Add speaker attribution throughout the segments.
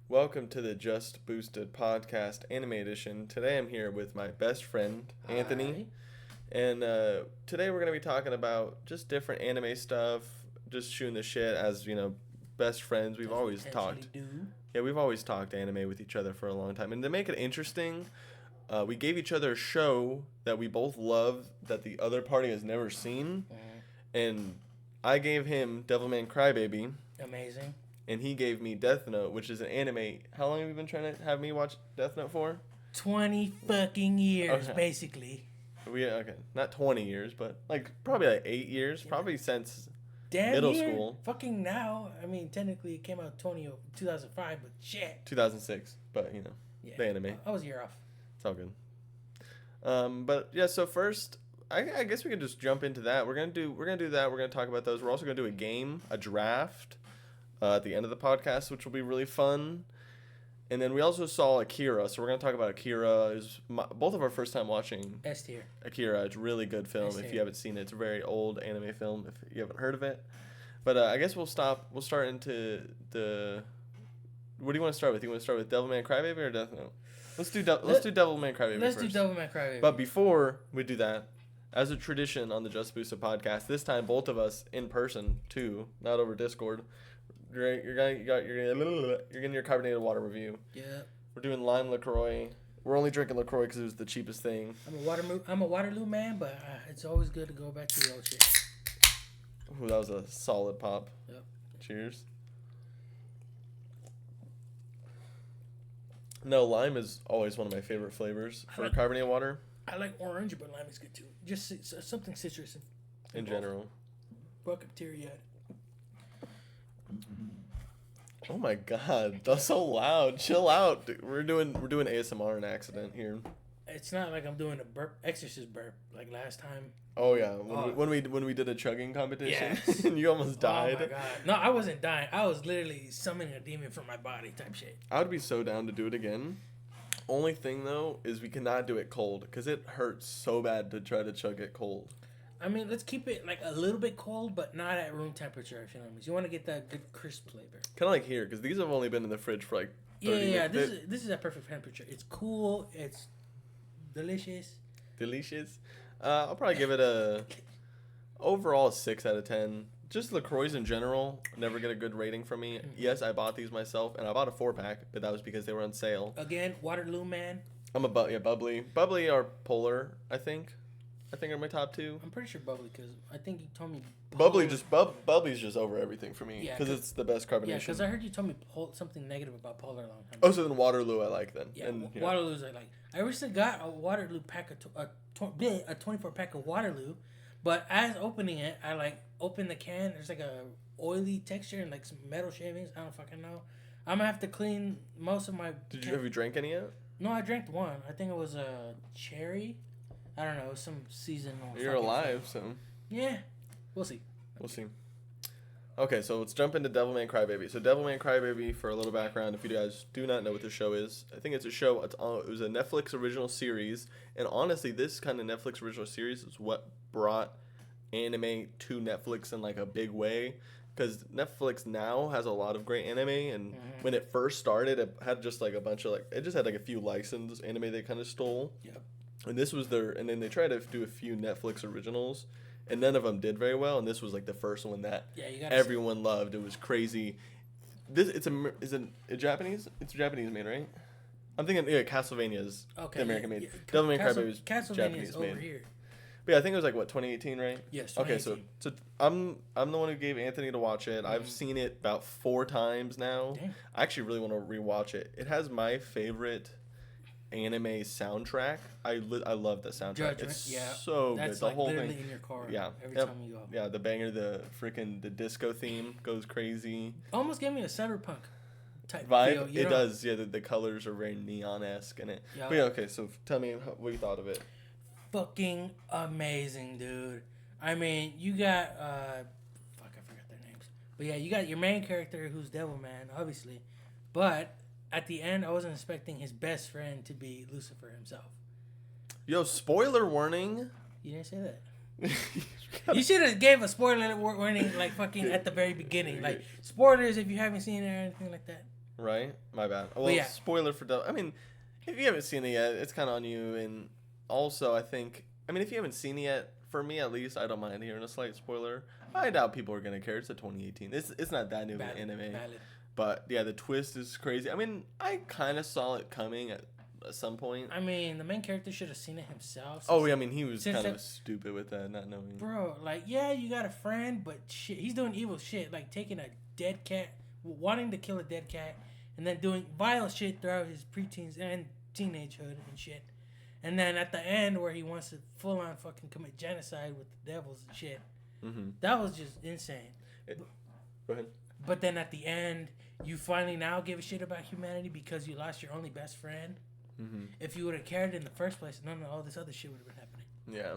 Speaker 1: Welcome to the Just Boosted Podcast Anime Edition. Today I'm here with my best friend, Anthony.
Speaker 2: Hi.
Speaker 1: And today we're going to be talking about just different anime stuff, just shooting the shit as, best friends. We've always talked. Yeah, we've always talked anime with each other for a long time. And to make it interesting, we gave each other a show that we both love that the other party has never seen. And I gave him Devilman Crybaby.
Speaker 2: Amazing.
Speaker 1: And he gave me Death Note, which is an anime. How long have you been trying to have me watch Death Note for?
Speaker 2: 20 fucking years, basically.
Speaker 1: Okay, not 20 years, but probably 8 years, probably since middle school.
Speaker 2: Fucking now. I mean, technically it came out 2005, but shit.
Speaker 1: 2006, but the anime.
Speaker 2: I was a year off.
Speaker 1: It's all good. But yeah, so first, I guess we could just jump into that. We're gonna do that. We're gonna talk about those. We're also gonna do a game, a draft. At the end of the podcast, which will be really fun. And then we also saw Akira, so we're going to talk about Akira. It was both of our first time watching
Speaker 2: S tier.
Speaker 1: Akira. It's a really good film.
Speaker 2: S-tier.
Speaker 1: If you haven't seen it, it's a very old anime film if you haven't heard of it. But I guess we'll start into the... What do you want to start with? You want to start with Devilman Crybaby or Death Note? Let's do Devilman Crybaby
Speaker 2: Let's
Speaker 1: first.
Speaker 2: do Devilman Crybaby.
Speaker 1: But before we do that, as a tradition on the Just Boosted podcast, this time both of us in person too, not over Discord. You're getting your carbonated water review.
Speaker 2: Yeah.
Speaker 1: We're doing lime Lacroix. We're only drinking Lacroix because it was the cheapest thing.
Speaker 2: I'm a Waterloo man, but it's always good to go back to the old shit.
Speaker 1: Ooh, that was a solid pop.
Speaker 2: Yep.
Speaker 1: Cheers. No, lime is always one of my favorite flavors for carbonated water.
Speaker 2: I like orange, but lime is good too. Just something citrus.
Speaker 1: In general.
Speaker 2: Bacteria.
Speaker 1: Oh my god, that's so loud. Chill out. Dude. We're doing ASMR in accident here.
Speaker 2: It's not like I'm doing a exorcist burp like last time.
Speaker 1: Oh yeah, when we did a chugging competition,
Speaker 2: yes.
Speaker 1: And you almost died.
Speaker 2: Oh my god. No, I wasn't dying. I was literally summoning a demon from my body type shit.
Speaker 1: I would be so down to do it again. Only thing though is we cannot do it cold because it hurts so bad to try to chug it cold.
Speaker 2: I mean, let's keep it like a little bit cold, but not at room temperature. If you know what I mean. You want to get that good crisp flavor.
Speaker 1: Kind of like here, because these have only been in the fridge for like 30 minutes.
Speaker 2: This is a perfect temperature. It's cool. It's delicious.
Speaker 1: Delicious. I'll probably give it a overall 6 out of 10. Just LaCroix in general never get a good rating from me. Mm-hmm. Yes, I bought these myself, and I bought a 4-pack, but that was because they were on sale.
Speaker 2: Again, Waterloo man.
Speaker 1: I'm a bubbly or polar. I think are my top 2.
Speaker 2: I'm pretty sure bubbly because I think you told me
Speaker 1: bubbly's just over everything for me because it's the best carbonation.
Speaker 2: Yeah, because I heard you told me something negative about polar a long time ago.
Speaker 1: Oh, so then Waterloo I like then.
Speaker 2: Yeah, Waterloo's I like. I recently got a Waterloo pack a 24 pack of Waterloo, but as opening it, I open the can. There's like a oily texture and like some metal shavings. I don't fucking know. I'm gonna have to clean most of my.
Speaker 1: Have you drank any yet?
Speaker 2: No, I drank one. I think it was a cherry. I don't know, some seasonal.
Speaker 1: You're alive, so.
Speaker 2: Yeah, we'll see.
Speaker 1: We'll see. Okay, so let's jump into Devilman Crybaby. So Devilman Crybaby, for a little background, if you guys do not know what the show is, I think it's a show. It was a Netflix original series, and honestly, this kind of Netflix original series is what brought anime to Netflix in like a big way. Because Netflix now has a lot of great anime, and when it first started, it had just like a bunch of it just had like a few licensed anime they kind of stole.
Speaker 2: Yep.
Speaker 1: And this was and then they tried to do a few Netflix originals, and none of them did very well. And this was like the first one that everyone loved. It was crazy. Is it Japanese? It's Japanese made, right? I'm thinking Castlevania is the American made. Devilman Crybaby is Japanese made.
Speaker 2: Here.
Speaker 1: But yeah, I think it was 2018, right?
Speaker 2: Yes. 2018.
Speaker 1: Okay, so I'm the one who gave Anthony to watch it. I've seen it about 4 times now.
Speaker 2: Dang.
Speaker 1: I actually really want to rewatch it. It has my favorite anime soundtrack. I love the soundtrack.
Speaker 2: Judgment,
Speaker 1: it's so good.
Speaker 2: That's
Speaker 1: the whole
Speaker 2: literally
Speaker 1: thing
Speaker 2: in your car.
Speaker 1: Yeah.
Speaker 2: Every time you go.
Speaker 1: Yeah, the banger, the disco theme goes crazy.
Speaker 2: Almost gave me a cyberpunk type
Speaker 1: vibe.
Speaker 2: feel,
Speaker 1: it does. Yeah, the colors are very neon-esque in it.
Speaker 2: Yeah.
Speaker 1: But yeah, okay. So tell me what you thought of it.
Speaker 2: Fucking amazing, dude. I mean, you got I forgot their names. But yeah, you got your main character who's Devilman, obviously, but at the end, I wasn't expecting his best friend to be Lucifer himself.
Speaker 1: Yo, spoiler warning.
Speaker 2: You didn't say that. You should have gave a spoiler warning like fucking at the very beginning. Like, spoilers if you haven't seen it or anything like that.
Speaker 1: Right? My bad. Well,
Speaker 2: yeah.
Speaker 1: spoiler for I mean, if you haven't seen it yet, it's kind of on you. And also, I think, I mean, if you haven't seen it yet, for me at least, I don't mind hearing a slight spoiler. I doubt people are gonna care. It's a 2018. It's not that new of an anime.
Speaker 2: Valid.
Speaker 1: But yeah, the twist is crazy. I mean, I kind of saw it coming at some point.
Speaker 2: I mean, the main character should have seen it himself.
Speaker 1: Oh yeah, I mean, he was kind of stupid with that, not knowing.
Speaker 2: Bro, like, yeah, you got a friend, but shit, he's doing evil shit, like taking a dead cat, wanting to kill a dead cat, and then doing vile shit throughout his preteens and teenagehood and shit. And then at the end, where he wants to full on fucking commit genocide with the devils and shit, that was just insane.
Speaker 1: Go ahead.
Speaker 2: But then at the end, you finally now give a shit about humanity because you lost your only best friend. If you would have cared in the first place, none of all this other shit would have been happening.
Speaker 1: Yeah.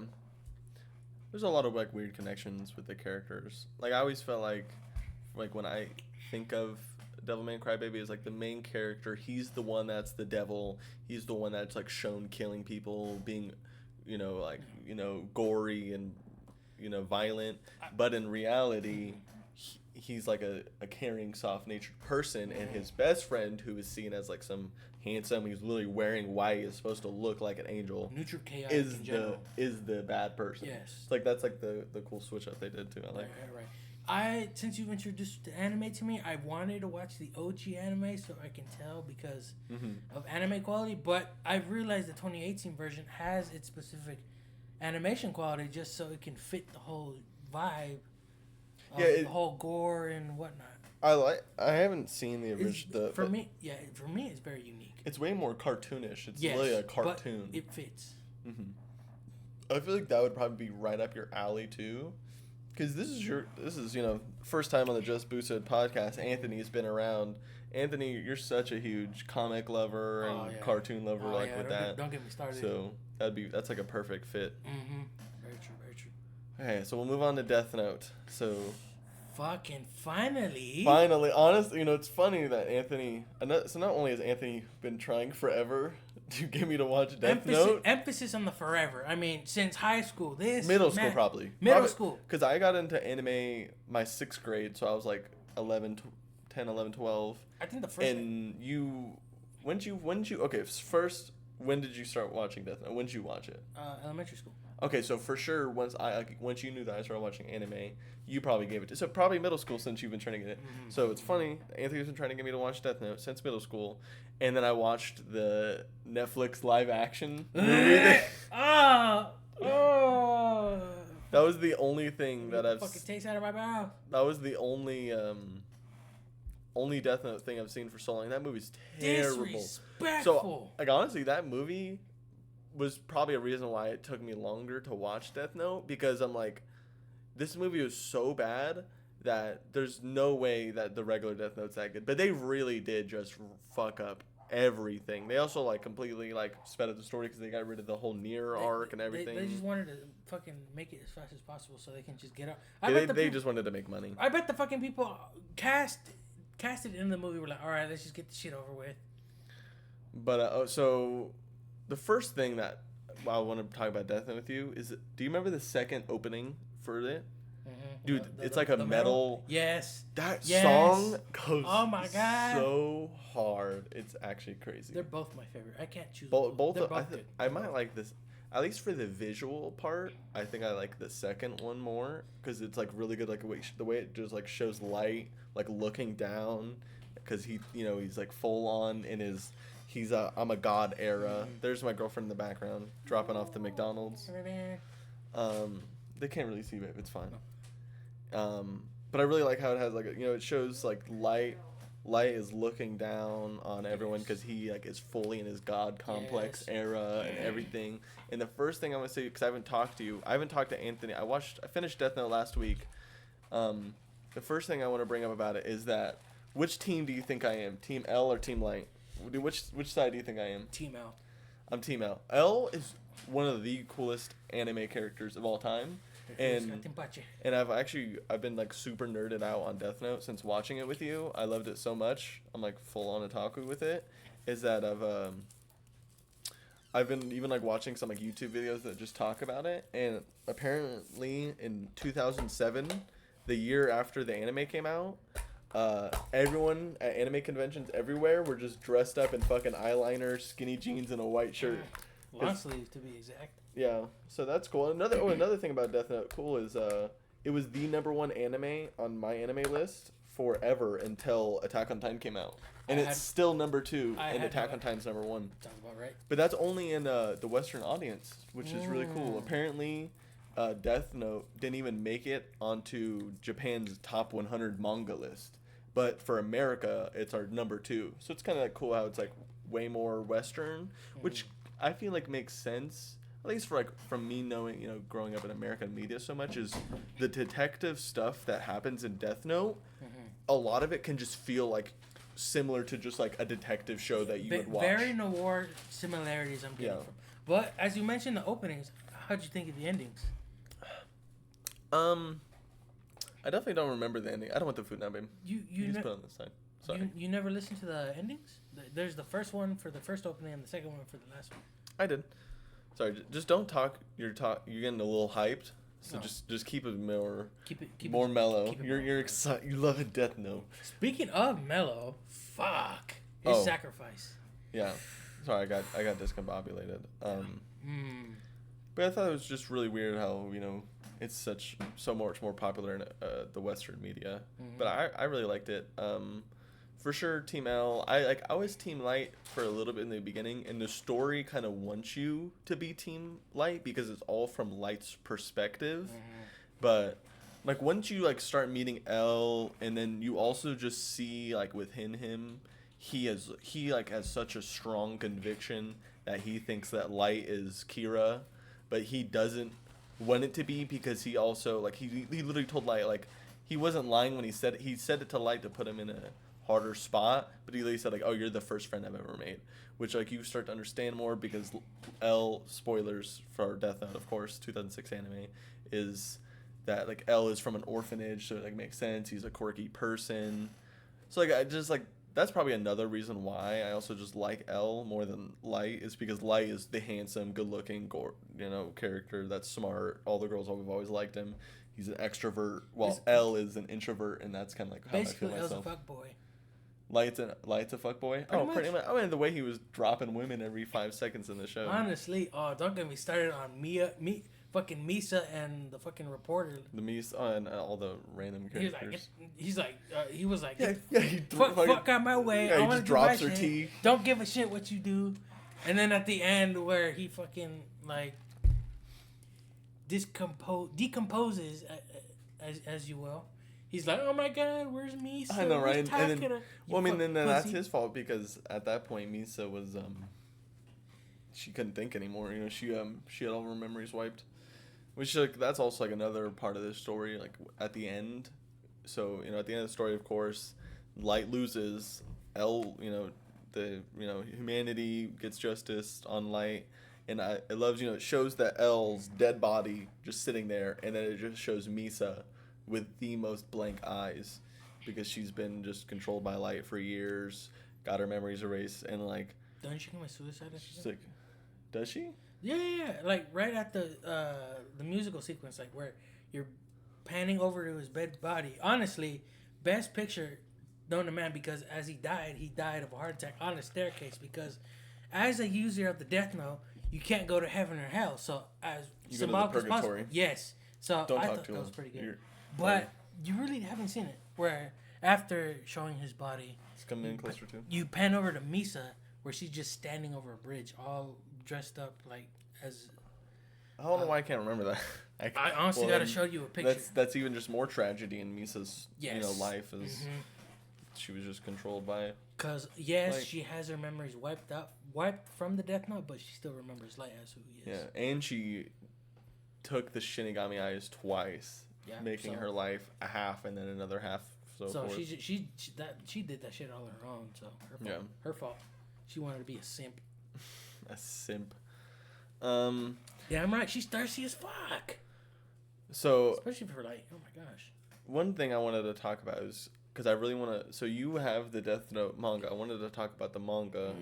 Speaker 1: There's a lot of like weird connections with the characters. Like I always felt like when I think of Devilman Crybaby is like the main character. He's the one that's the devil. He's the one that's like shown killing people, being, gory and, violent. But in reality, he's like a caring, soft-natured person. And his best friend, who is seen as like some handsome, he's literally wearing white, is supposed to look like an angel.
Speaker 2: Neutral chaos is
Speaker 1: the bad person.
Speaker 2: Yes.
Speaker 1: It's like that's like the cool switch up they did too. I like.
Speaker 2: Right. Since you've introduced the anime to me, I wanted to watch the OG anime so I can tell because of anime quality, but I've realized the 2018 version has its specific animation quality just so it can fit the whole vibe of the whole gore and whatnot.
Speaker 1: I haven't seen the original.
Speaker 2: For me, it's very unique.
Speaker 1: It's way more cartoonish. It's really a cartoon.
Speaker 2: But it fits.
Speaker 1: I feel like that would probably be right up your alley too. Because this is first time on the Just Boosted podcast. Anthony's been around. Anthony, you're such a huge comic lover and cartoon lover with that.
Speaker 2: Don't get me started.
Speaker 1: So that's like a perfect fit.
Speaker 2: Very true, very true.
Speaker 1: Okay, so we'll move on to Death Note. So
Speaker 2: fucking finally,
Speaker 1: honestly, it's funny that Anthony. So not only has Anthony been trying forever to get me to watch Death Note.
Speaker 2: Emphasis on the forever. I mean, since high school.
Speaker 1: Middle school, probably.
Speaker 2: Middle school.
Speaker 1: Because I got into anime my 6th grade, so I was like 10, 11, 12.
Speaker 2: I think the first.
Speaker 1: And when did you start watching Death Note? When did you watch it?
Speaker 2: Elementary school.
Speaker 1: Okay, so for sure, once you knew that I started watching anime, you probably gave it to. So probably middle school since you've been trying to get it. So it's funny. Anthony's been trying to get me to watch Death Note since middle school, and then I watched the Netflix live action movie. That was the only thing that I've.
Speaker 2: Fucking taste out of my mouth.
Speaker 1: That was the only Death Note thing I've seen for so long. That movie's terrible.
Speaker 2: Disrespectful.
Speaker 1: So like honestly, that movie was probably a reason why it took me longer to watch Death Note, because I'm like, this movie was so bad that there's no way that the regular Death Note's that good. But they really did just fuck up everything. They also like completely like sped up the story because they got rid of the whole Nier arc and everything.
Speaker 2: They just wanted to fucking make it as fast as possible so they can just get out.
Speaker 1: They just wanted to make money.
Speaker 2: I bet the fucking people casted in the movie were like, all right, let's just get the shit over with.
Speaker 1: But so the first thing that I want to talk about Death Note with you is, do you remember the second opening for it? Dude, it's like a metal.
Speaker 2: Yes.
Speaker 1: That song goes
Speaker 2: oh my God.
Speaker 1: so hard. It's actually crazy.
Speaker 2: They're both my favorite. I can't choose
Speaker 1: both. I might like this, at least for the visual part. I think I like the second one more because it's like really good. Like the way it just like shows light, like looking down, because he's like full on in his. I'm a god era. There's my girlfriend in the background dropping off the McDonald's. They can't really see, babe. It's fine. But I really like how it has like it shows like light is looking down on everyone because he like is fully in his god complex era and everything. And the first thing I'm gonna say, because I haven't talked to Anthony. I finished Death Note last week. The first thing I want to bring up about it is that, which team do you think I am? Team L or Team Light? Which side do you think I am?
Speaker 2: Team L.
Speaker 1: I'm Team L. L is one of the coolest anime characters of all time. And I've been like super nerded out on Death Note since watching it with you. I loved it so much. I'm like full on otaku with it. Is that I've been even like watching some like YouTube videos that just talk about it. And apparently in 2007, the year after the anime came out, everyone at anime conventions everywhere were just dressed up in fucking eyeliner, skinny jeans, and a white shirt.
Speaker 2: Long sleeves, to be exact.
Speaker 1: Yeah, so that's cool. Another thing about Death Note cool is it was the #1 anime on my anime list forever until Attack on Titan came out, and it's still #2, and Attack on Titan's #1.
Speaker 2: Sounds about right.
Speaker 1: But that's only in the Western audience, which is really cool. Apparently, Death Note didn't even make it onto Japan's top 100 manga list, but for America, it's our #2. So it's kind of like cool how it's like way more Western, which I feel like makes sense. At least for like from me knowing, growing up in American media so much, is the detective stuff that happens in Death Note. A lot of it can just feel like similar to just like a detective show that you would watch.
Speaker 2: Very noir similarities I'm getting from. But as you mentioned the openings, how'd you think of the endings?
Speaker 1: I definitely don't remember the ending. I don't want the food now, babe. You just put it on this side. Sorry.
Speaker 2: You never listened to the endings? There's the first one for the first opening and the second one for the last one.
Speaker 1: I did. Sorry, just don't talk. You're getting a little hyped, so just keep it more more mellow. You're excited. You love a Death Note.
Speaker 2: Speaking of mellow, fuck his sacrifice.
Speaker 1: Yeah, sorry, I got discombobulated. But I thought it was just really weird how it's so much more popular in the Western media. But I really liked it. For sure, Team L. I was Team Light for a little bit in the beginning, and the story kind of wants you to be Team Light because it's all from Light's perspective. But like once you start meeting L, and then you also just see within him, he has such a strong conviction that he thinks that Light is Kira, but he doesn't want it to be because he also he literally told Light he wasn't lying when he said it to Light to put him in a harder spot, but he literally said oh, you're the first friend I've ever made, which you start to understand more because L, spoilers for Death Note, of course, 2006 anime, is that L is from an orphanage, so it makes sense. He's a quirky person, so I just that's probably another reason why I also just like L more than Light, is because Light is the handsome, good-looking character that's smart. All the girls have always liked him. He's an extrovert, while L is an introvert, and that's kind of how I feel myself.
Speaker 2: Basically, L's a fuckboy.
Speaker 1: Light's a fuckboy? Pretty much. I mean, the way he was dropping women every 5 seconds in the show.
Speaker 2: Honestly, don't get me started on fucking Misa and the fucking reporter.
Speaker 1: The Misa and all the random characters.
Speaker 2: He was like, fuck out my way.
Speaker 1: Yeah,
Speaker 2: I
Speaker 1: he
Speaker 2: want
Speaker 1: just
Speaker 2: to
Speaker 1: drops
Speaker 2: do my
Speaker 1: her
Speaker 2: shit.
Speaker 1: tea.
Speaker 2: Don't give a shit what you do. And then at the end, where he fucking decomposes, as you will. He's like, oh my god, where's Misa?
Speaker 1: I know, right? And then, that's
Speaker 2: pussy.
Speaker 1: his fault because at that point Misa was she couldn't think anymore. She had all her memories wiped, which that's also another part of this story. At the end, so at the end of the story, of course, Light loses. L, the humanity gets justice on Light, and it loves it shows that L's dead body just sitting there, and then it just shows Misa with the most blank eyes because she's been just controlled by Light for years, got her memories erased, and
Speaker 2: Don't she commit suicide?
Speaker 1: She's does she?
Speaker 2: Yeah. Right at the musical sequence, where you're panning over to his dead body. Honestly, best picture known to man, because as he died of a heart attack on a staircase, because as a user of the Death Note, you can't go to heaven or hell. So as symbolic as possible. Yes. So I thought that was pretty good. But you really haven't seen it, where after showing his body,
Speaker 1: it's coming in closer to.
Speaker 2: You pan over to Misa, where she's just standing over a bridge, all dressed up as.
Speaker 1: I don't know why I can't remember that.
Speaker 2: I honestly gotta show you a picture.
Speaker 1: That's even just more tragedy in Misa's life, as she was just controlled by it.
Speaker 2: Because she has her memories wiped from the Death Note, but she still remembers Light as who he is.
Speaker 1: Yeah, and she took the Shinigami eyes twice. Yeah, making her life a half and then another half. So forth.
Speaker 2: she did that shit all on her own. So her fault. She wanted to be a simp.
Speaker 1: A simp.
Speaker 2: Yeah, I'm right. She's thirsty as fuck.
Speaker 1: So
Speaker 2: especially for oh my gosh.
Speaker 1: One thing I wanted to talk about is because I really want to. So you have the Death Note manga. I wanted to talk about the manga.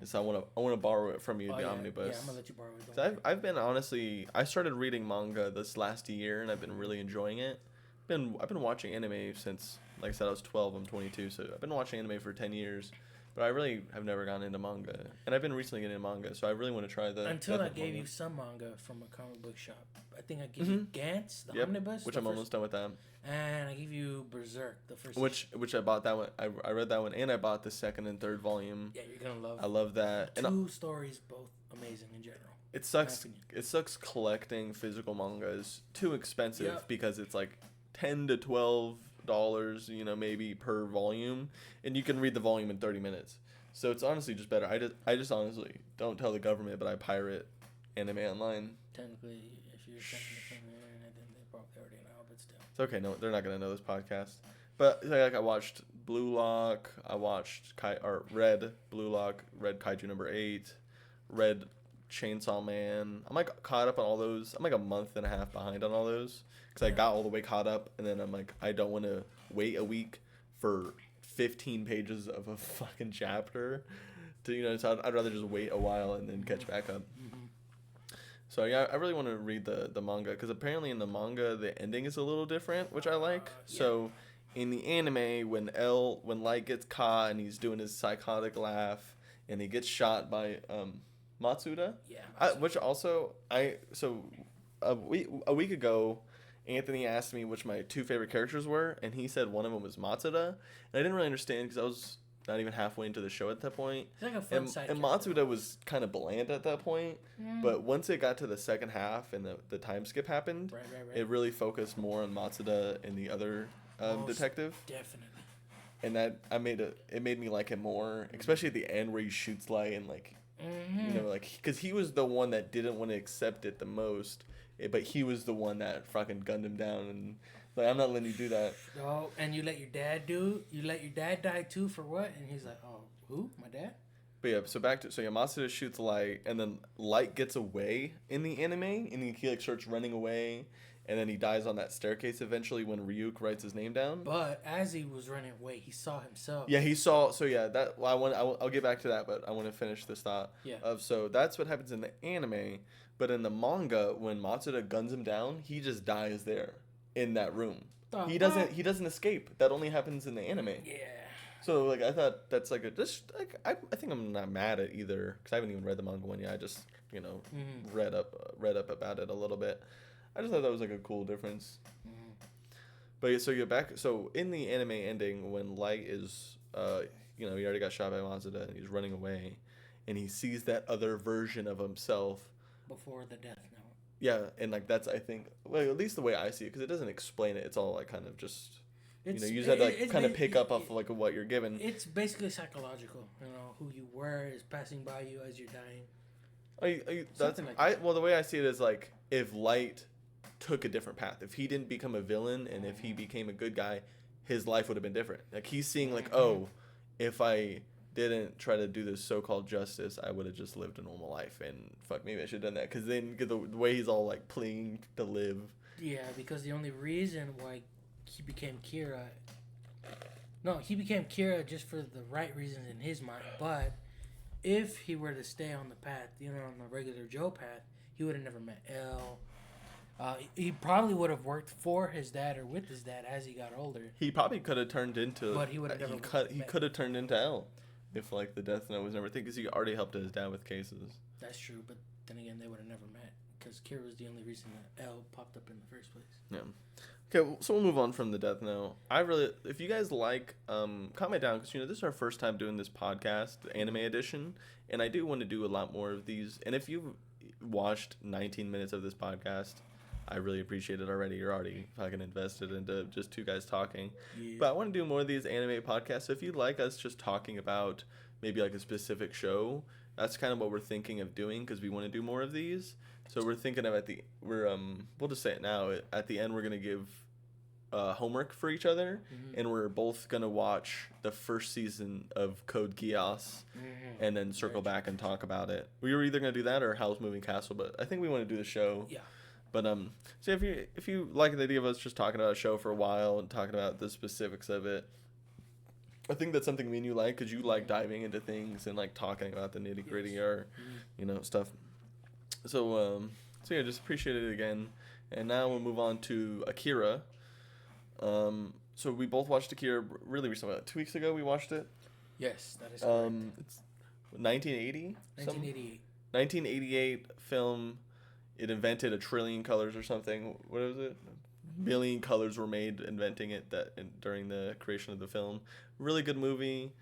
Speaker 1: So I want to borrow it from you, the omnibus.
Speaker 2: Yeah, I'm gonna let you borrow it.
Speaker 1: I've been honestly, I started reading manga this last year and I've been really enjoying it. I've been watching anime since, like I said, I was 12. I'm 22, so I've been watching anime for 10 years. But I really have never gotten into manga, and I've been recently getting into manga, so I really want to try the.
Speaker 2: Until I
Speaker 1: Death Note
Speaker 2: gave
Speaker 1: manga.
Speaker 2: you some manga from a comic book shop. I think I gave you Gantz, the
Speaker 1: Yep,
Speaker 2: omnibus,
Speaker 1: which
Speaker 2: the
Speaker 1: I'm
Speaker 2: first,
Speaker 1: almost done with that.
Speaker 2: and I gave you Berserk, the first.
Speaker 1: Which I bought that one. I read that one, and I bought the second and third volume.
Speaker 2: Yeah, you're gonna love.
Speaker 1: I love that.
Speaker 2: Two stories, both amazing in general.
Speaker 1: It sucks. It sucks collecting physical manga is too expensive because it's like $10 to $12, maybe per volume, and you can read the volume in 30 minutes. So it's honestly just better. I just honestly don't tell the government, but I pirate anime online.
Speaker 2: Technically, if you're checking it from the internet, then they probably already know, but still.
Speaker 1: It's okay. No, they're not gonna know this podcast. But like I watched Blue Lock. I watched Red Blue Lock, Red Kaiju number 8, Red Chainsaw Man. I'm like caught up on all those. I'm like a month and a half behind on all those because I got all the way caught up, and then I'm like I don't want to wait a week for 15 pages of a fucking chapter to so I'd rather just wait a while and then catch back up. So yeah, I really want to read the manga because apparently in the manga the ending is a little different, which I like. So in the anime, when Light gets caught and he's doing his psychotic laugh and he gets shot by Matsuda.
Speaker 2: Yeah.
Speaker 1: Which also a week ago, Anthony asked me which my two favorite characters were, and he said one of them was Matsuda, and I didn't really understand because I was not even halfway into the show at that point.
Speaker 2: It's like a fun side
Speaker 1: and
Speaker 2: character.
Speaker 1: Matsuda was kind of bland at that point, but once it got to the second half and the time skip happened,
Speaker 2: Right.
Speaker 1: it really focused more on Matsuda and the other detective.
Speaker 2: Definitely.
Speaker 1: And it made me like him more, especially at the end where he shoots Light and like, because he was the one that didn't want to accept it the most, but he was the one that fucking gunned him down and like I'm not letting you do that.
Speaker 2: Oh, and you let your dad die too for what? And he's like, oh, who? My dad?
Speaker 1: But yeah, so Matsuda shoots Light, and then Light gets away in the anime, and he like starts running away, and then he dies on that staircase eventually when Ryuk writes his name down.
Speaker 2: But as he was running away, he saw himself.
Speaker 1: Yeah, he saw. So yeah, that I'll get back to that, but I want to finish this thought.
Speaker 2: Yeah.
Speaker 1: So that's what happens in the anime, but in the manga, when Matsuda guns him down, he just dies there in that room. He doesn't escape. That only happens in the anime.
Speaker 2: Yeah.
Speaker 1: So like I thought that's like I think I'm not mad at either because I haven't even read the manga one yet. I just read up about it a little bit. I just thought that was like a cool difference. But yeah, so you're back. So in the anime ending, when Light is he already got shot by Matsuda and he's running away, and he sees that other version of himself
Speaker 2: Before the Death Note.
Speaker 1: Yeah, and like that's I think at least the way I see it because it doesn't explain it. It's all like kind of just. You just have to like kind of pick up off of like what you're given.
Speaker 2: It's basically psychological. Who you were is passing by you as you're dying.
Speaker 1: The way I see it is like if Light took a different path, if he didn't become a villain and if he became a good guy, his life would have been different. Like he's seeing like, oh, if I didn't try to do this so-called justice, I would have just lived a normal life and fuck, maybe I should have done that. Because then the way he's all like pleading to live.
Speaker 2: Yeah, because the only reason why he became Kira. No, he became Kira just for the right reasons in his mind. But if he were to stay on the path, on the regular Joe path, he would have never met L. He probably would have worked for his dad or with his dad as he got older.
Speaker 1: He probably could have turned into.
Speaker 2: But he would have never.
Speaker 1: He could have turned into L, if like the Death Note was never thing, because he already helped his dad with cases.
Speaker 2: That's true, but then again, they would have never met because Kira was the only reason that L popped up in the first place.
Speaker 1: Yeah. Okay, so we'll move on from the Death Note. If you guys like, comment down because this is our first time doing this podcast, the anime edition, and I do want to do a lot more of these. And if you've watched 19 minutes of this podcast, I really appreciate it already. You're already fucking invested into just two guys talking. Yeah. But I want to do more of these anime podcasts. So if you'd like us just talking about maybe like a specific show, that's kind of what we're thinking of doing because we want to do more of these. So we're thinking of we'll just say it now. At the end, we're gonna give homework for each other, and we're both gonna watch the first season of Code Geass, and then circle back and talk about it. We were either gonna do that or Howl's Moving Castle, but I think we want to do the show.
Speaker 2: Yeah.
Speaker 1: But so if you like the idea of us just talking about a show for a while and talking about the specifics of it, I think that's something me and you like because you like diving into things and like talking about the nitty gritty or stuff. So yeah, just appreciate it again. And now we'll move on to Akira. So we both watched Akira really recently. 2 weeks ago, we watched it.
Speaker 2: Yes, that is correct.
Speaker 1: It's 1980.
Speaker 2: 1988.
Speaker 1: 1988 film. It invented a trillion colors or something. What was it? Million colors were made inventing it during the creation of the film. Really good movie.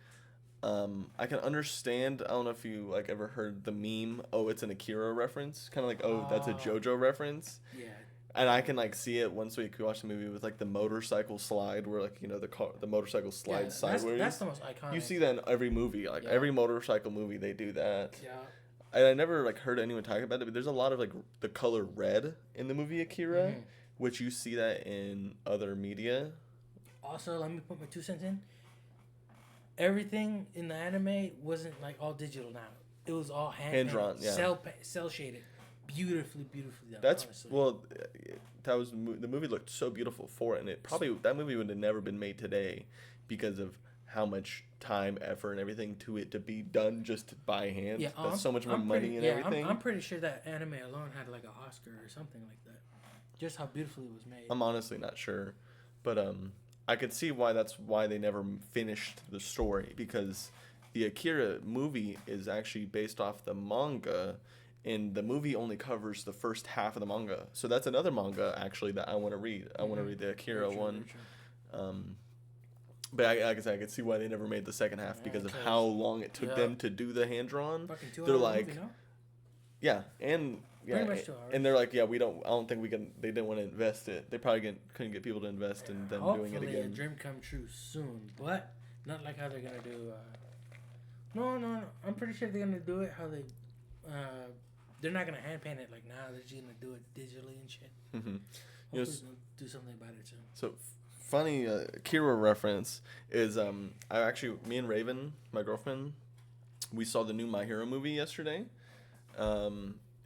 Speaker 1: I can understand. I don't know if you like ever heard the meme. Oh, it's an Akira reference. Kind of like, oh, that's a JoJo reference.
Speaker 2: Yeah.
Speaker 1: And I can like see it once we watch the movie with like the motorcycle slide, where like the motorcycle slides sideways.
Speaker 2: That's the most iconic.
Speaker 1: You see that in every movie. Like every motorcycle movie, they do that.
Speaker 2: Yeah.
Speaker 1: And I never like heard anyone talk about it, but there's a lot of like the color red in the movie Akira, which you see that in other media.
Speaker 2: Also, let me put my 2 cents in. Everything in the anime wasn't like all digital now. It was all hand drawn, yeah, cell shaded, beautifully done.
Speaker 1: That's
Speaker 2: honestly.
Speaker 1: Well, that was the movie looked so beautiful for it, and it probably that movie would have never been made today because of how much time, effort, and everything to it to be done just by hand.
Speaker 2: Yeah,
Speaker 1: that's so much more money and everything.
Speaker 2: I'm pretty sure that anime alone had like an Oscar or something like that. Just how beautifully it was made.
Speaker 1: I'm honestly not sure, but I could see why they never finished the story, because the Akira movie is actually based off the manga, and the movie only covers the first half of the manga. So that's another manga actually that I want to read. I want to read the Akira one. But I guess I could see why they never made the second half because of how long it took them to do the hand drawn. They're like, movie, no? Yeah, and yeah, and they're like, yeah, I don't think we can. They didn't want to invest it. They probably couldn't get people to invest in them doing it again.
Speaker 2: Hopefully, a dream come true soon, but not like how they're gonna do. No. I'm pretty sure they're gonna do it how they. They're not gonna hand paint it like now. They're just gonna do it digitally and shit.
Speaker 1: Mm-hmm.
Speaker 2: Hopefully, they'll do something about it soon.
Speaker 1: So. Funny Akira reference is me and Raven, my girlfriend, we saw the new My Hero movie yesterday.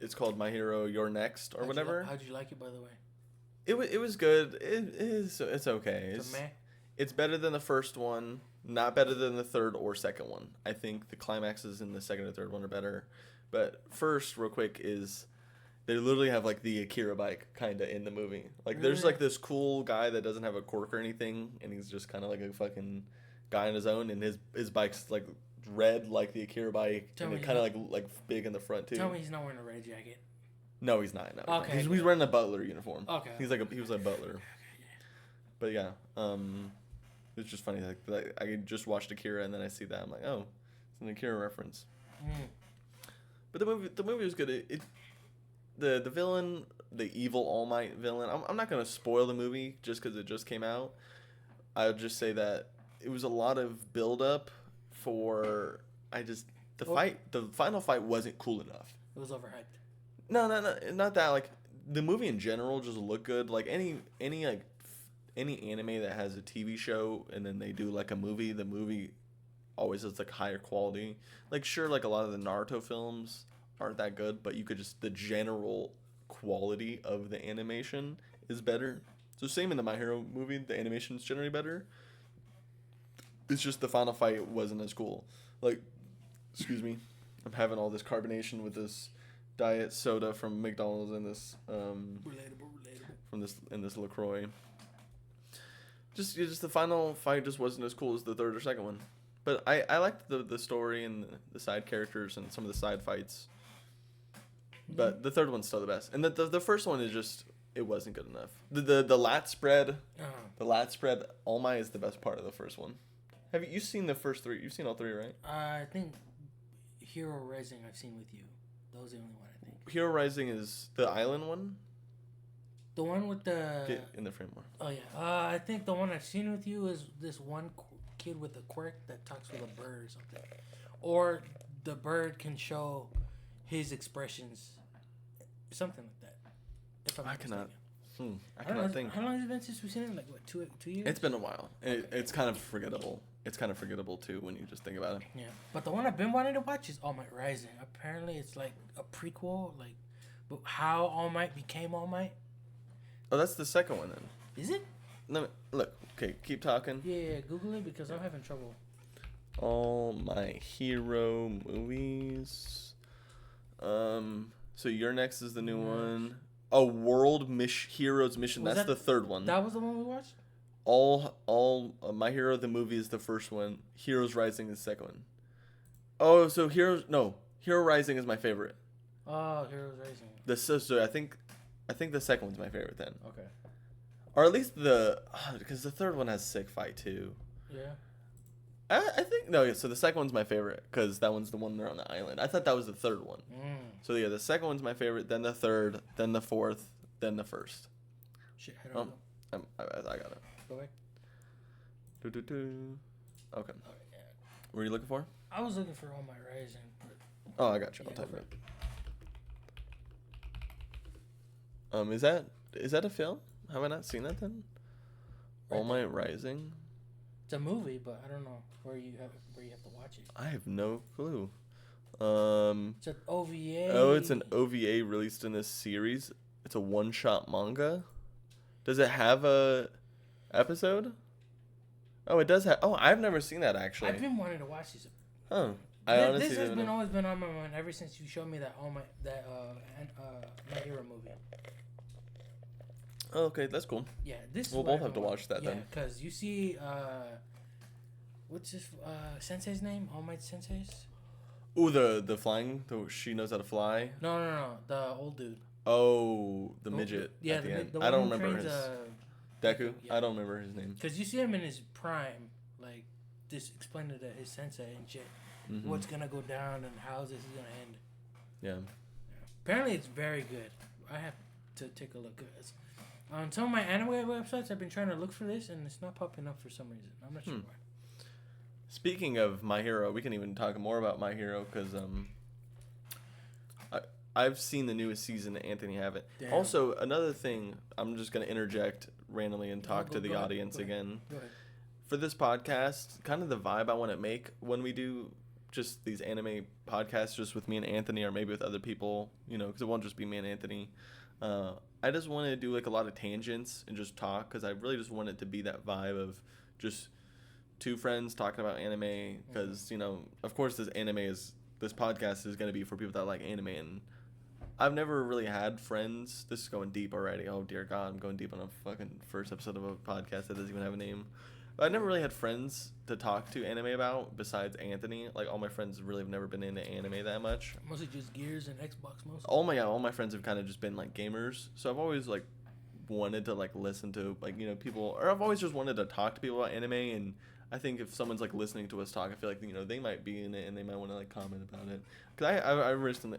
Speaker 1: It's called My Hero You're Next or whatever.
Speaker 2: How'd you like it, by the way?
Speaker 1: It was good. It's okay. It's better than the first one. Not better than the third or second one. I think the climaxes in the second or third one are better. But first, real quick, is they literally have like the Akira bike kind of in the movie. Like there's like this cool guy that doesn't have a cork or anything, and he's just kind of like a fucking guy on his own, and his bike's like red like the Akira bike, and it kind of like big in the front too.
Speaker 2: Tell me he's not wearing a red jacket.
Speaker 1: No, he's not. No,
Speaker 2: okay.
Speaker 1: He's wearing a butler uniform.
Speaker 2: Okay.
Speaker 1: He was a butler. Okay, but yeah, it's just funny. Like I just watched Akira, and then I see that I'm like, oh, it's an Akira reference. But the movie was good. The villain, the evil All Might villain. I'm not gonna spoil the movie just because it just came out. I'll just say that it was a lot of build up for. The final fight wasn't cool enough.
Speaker 2: It was overhyped.
Speaker 1: No, not that. Like the movie in general just looked good. Like any anime that has a TV show and then they do like a movie, the movie always has like higher quality. Like sure, like a lot of the Naruto films aren't that good, but you could just the general quality of the animation is better. So same in the My Hero movie, the animation's generally better. It's just the final fight wasn't as cool. Like, excuse me, I'm having all this carbonation with this diet soda from McDonald's and this relatable from this Lacroix. Just the final fight just wasn't as cool as the third or second one. But I liked the story and the side characters and some of the side fights. But the third one's still the best. And the first one is just, it wasn't good enough. The lat spread, All Might is the best part of the first one. Have you seen the first three? You've seen all three, right?
Speaker 2: I think Hero Rising I've seen with you. That was the only one, I think.
Speaker 1: Hero Rising is the island one?
Speaker 2: The one with the...
Speaker 1: Get in the frame more.
Speaker 2: Oh, yeah. I think the one I've seen with you is this one kid with a quirk that talks with a bird or something. Or the bird can show his expressions. Something like that. If I'm
Speaker 1: I cannot think.
Speaker 2: How long has it been since we've seen it? Like, what, 2 years?
Speaker 1: It's been a while. It's kind of forgettable. It's kind of forgettable, too, when you just think about it.
Speaker 2: Yeah. But the one I've been wanting to watch is All Might Rising. Apparently, it's like a prequel. Like, but how All Might became All Might.
Speaker 1: Oh, that's the second one, then.
Speaker 2: Is it?
Speaker 1: Look. Okay, keep talking.
Speaker 2: Yeah, Google it because I'm having trouble.
Speaker 1: All My Hero movies. So Your Next is the new one. Oh, World Heroes Mission. That's the third one.
Speaker 2: That was the one we watched?
Speaker 1: My Hero the movie is the first one. Heroes Rising is the second one. Oh, so Hero Rising is my favorite.
Speaker 2: Oh, Heroes Rising.
Speaker 1: So I think the second one's my favorite then.
Speaker 2: Okay.
Speaker 1: Or at least because the third one has sick fight too.
Speaker 2: Yeah.
Speaker 1: I think no. Yeah, so the second one's my favorite because that one's the one they're on the island. I thought that was the third one. So yeah, the second one's my favorite. Then the third. Then the fourth. Then the first.
Speaker 2: Shit, I don't know.
Speaker 1: I got it.
Speaker 2: Go back.
Speaker 1: Okay.
Speaker 2: Oh, yeah.
Speaker 1: What are you looking for?
Speaker 2: I was looking for All Might Rising. But
Speaker 1: Oh, I got you. I'll
Speaker 2: yeah,
Speaker 1: type
Speaker 2: go
Speaker 1: it. Is that a film? Have I not seen that then?
Speaker 2: Right
Speaker 1: All Might Rising.
Speaker 2: It's a movie, but I don't know where you have to watch it.
Speaker 1: I have no clue.
Speaker 2: It's an OVA.
Speaker 1: Oh, it's an OVA released in this series. It's a one-shot manga. Does it have a episode? Oh, it does have. Oh, I've never seen that actually.
Speaker 2: I've been wanting to watch these.
Speaker 1: Oh, I honestly
Speaker 2: this has
Speaker 1: didn't know.
Speaker 2: always been on my mind ever since you showed me that My Hero movie.
Speaker 1: Oh, okay, that's cool.
Speaker 2: Yeah, this.
Speaker 1: We'll both have to watch that then.
Speaker 2: Yeah, because you see, what's his sensei's name? All Might Sensei's.
Speaker 1: Ooh, the flying. She knows how to fly.
Speaker 2: No, the old dude.
Speaker 1: Oh, the midget.
Speaker 2: Yeah,
Speaker 1: at the end.
Speaker 2: the
Speaker 1: I don't
Speaker 2: one who
Speaker 1: remember
Speaker 2: trains,
Speaker 1: his. Deku.
Speaker 2: yeah.
Speaker 1: I don't remember his name.
Speaker 2: Because you see him in his prime, like just explaining to his sensei and shit, what's gonna go down and how this is gonna end.
Speaker 1: Yeah.
Speaker 2: Apparently, it's very good. I have to take a look. On some of my anime websites, I've been trying to look for this, and it's not popping up for some reason. I'm not sure why.
Speaker 1: Speaking of My Hero, we can even talk more about My Hero because I've seen the newest season. Anthony haven't.
Speaker 2: Damn.
Speaker 1: Also, another thing, I'm just gonna interject randomly and talk to the
Speaker 2: Go ahead,
Speaker 1: audience
Speaker 2: go ahead.
Speaker 1: again.
Speaker 2: Go ahead.
Speaker 1: For this podcast, kind of the vibe I want to make when we do just these anime podcasts, just with me and Anthony, or maybe with other people, because it won't just be me and Anthony. I just want to do like a lot of tangents and just talk because I really just want it to be that vibe of just two friends talking about anime because of course this podcast is going to be for people that like anime, and I've never really had friends. This is going deep already. Oh dear God, I'm going deep on a fucking first episode of a podcast that doesn't even have a name. But I never really had friends to talk to anime about besides Anthony. Like all my friends really have never been into anime that much.
Speaker 2: Mostly just Gears and Xbox mostly.
Speaker 1: All my friends have kind of just been like gamers. So I've always like wanted to like listen to like people, or I've always just wanted to talk to people about anime. And I think if someone's like listening to us talk, I feel like they might be in it and they might want to like comment about it. Because I recently,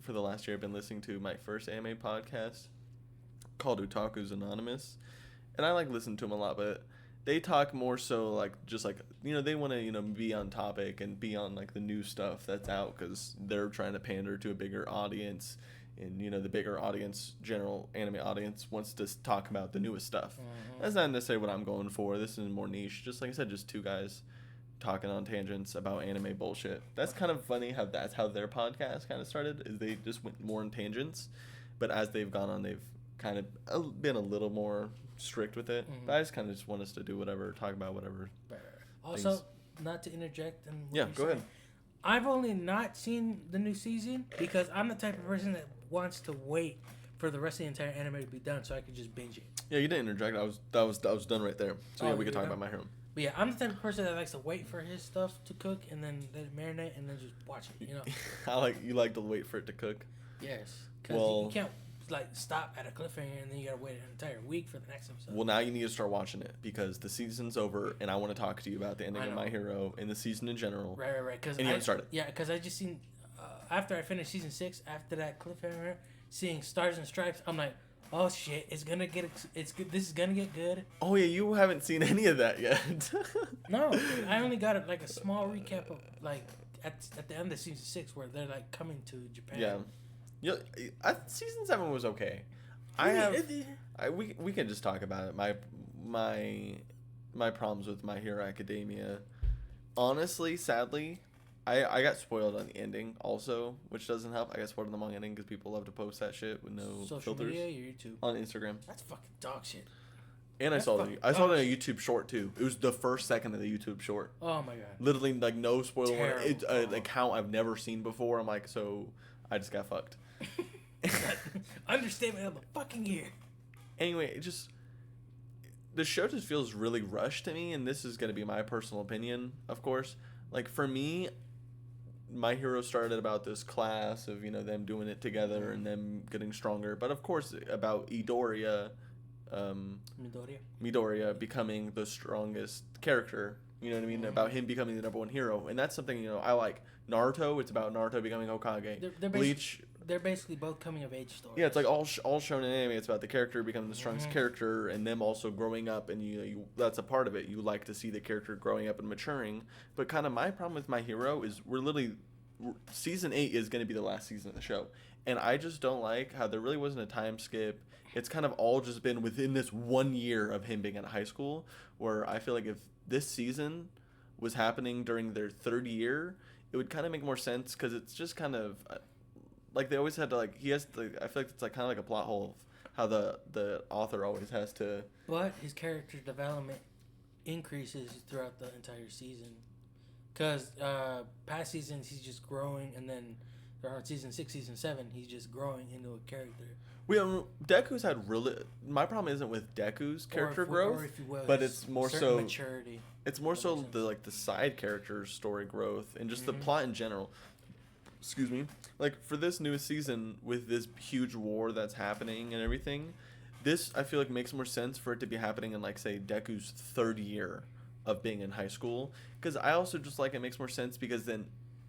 Speaker 1: for the last year, I've been listening to my first anime podcast called Otaku's Anonymous, and I like listen to them a lot, but they talk more so like just like they want to be on topic and be on like the new stuff that's out because they're trying to pander to a bigger audience, and the bigger audience, general anime audience, wants to talk about the newest stuff. That's not necessarily what I'm going for. This is more niche, just like I said, just two guys talking on tangents about anime bullshit. That's kind of funny how that's how their podcast kind of started, is they just went more in tangents, but as they've gone on, they've kind of been a little more strict with it. But I just kind of just want us to do whatever, talk about whatever.
Speaker 2: Also,
Speaker 1: things.
Speaker 2: not to interject, and
Speaker 1: Yeah, go ahead.
Speaker 2: I've only not seen the new season because I'm the type of person that wants to wait for the rest of the entire anime to be done so I could just binge it.
Speaker 1: Yeah, you didn't interject. That was done right there. So yeah, we could talk about My Hero.
Speaker 2: But yeah, I'm the type of person that likes to wait for his stuff to cook and then let it marinate and then just watch it.
Speaker 1: You like to wait for it to cook.
Speaker 2: Yes, because you can't like stop at a cliffhanger and then you gotta wait an entire week for the next episode.
Speaker 1: Well, now you need to start watching it because the season's over, and I want to talk to you about the ending of My Hero and the season in general.
Speaker 2: Right.
Speaker 1: And you haven't started.
Speaker 2: Yeah, because I just seen after I finished season 6, after that cliffhanger, seeing Stars and Stripes, I'm like, oh shit, it's gonna get it's good. This is gonna get good.
Speaker 1: Oh yeah, you haven't seen any of that yet.
Speaker 2: No, I only got like a small recap of like at the end of season 6 where they're like coming to Japan.
Speaker 1: Yeah. Season 7 was okay. We can just talk about it. My problems with My Hero Academia. Honestly, sadly, I got spoiled on the ending also, which doesn't help. I got spoiled on the manga ending because people love to post that shit with no
Speaker 2: Social
Speaker 1: filters.
Speaker 2: media or YouTube?
Speaker 1: On Instagram.
Speaker 2: That's fucking dog shit.
Speaker 1: And I saw it on a YouTube short too. It was the first second of the YouTube short.
Speaker 2: Oh my god.
Speaker 1: Literally like no spoiler warning.
Speaker 2: Terrible.
Speaker 1: It's an account I've never seen before. I'm like, so I just got fucked.
Speaker 2: Understatement of the fucking year.
Speaker 1: Anyway, the show just feels really rushed to me, and this is going to be my personal opinion, of course. Like, for me, My Hero started about this class of, them doing it together and them getting stronger. But, of course, about Midoriya becoming the strongest character. You know what I mean? About him becoming the number one hero. And that's something, I like. Naruto, it's about Naruto becoming Hokage. Bleach...
Speaker 2: They're basically both coming of age stories.
Speaker 1: Yeah, it's like all shonen anime. It's about the character becoming the strongest character, and them also growing up, and you that's a part of it. You like to see the character growing up and maturing. But kind of my problem with My Hero is season 8 is going to be the last season of the show, and I just don't like how there really wasn't a time skip. It's kind of all just been within this 1 year of him being in high school, where I feel like if this season was happening during their third year, it would kind of make more sense, because it's just kind of... Like, they always had to, like, he has to, I feel like it's, like, kind of like a plot hole of how the author always has to...
Speaker 2: But his character development increases throughout the entire season. Because past seasons, he's just growing, and then around season 6, season 7, he's just growing into a character.
Speaker 1: Deku's had really... My problem isn't with Deku's character growth, but it's more so...
Speaker 2: maturity.
Speaker 1: It's more so the side characters' story growth, and just the plot in general. Excuse me. Like, for this newest season, with this huge war that's happening and everything, this, I feel like, makes more sense for it to be happening in, like, say, Deku's third year of being in high school. Because I also just like it makes more sense, because then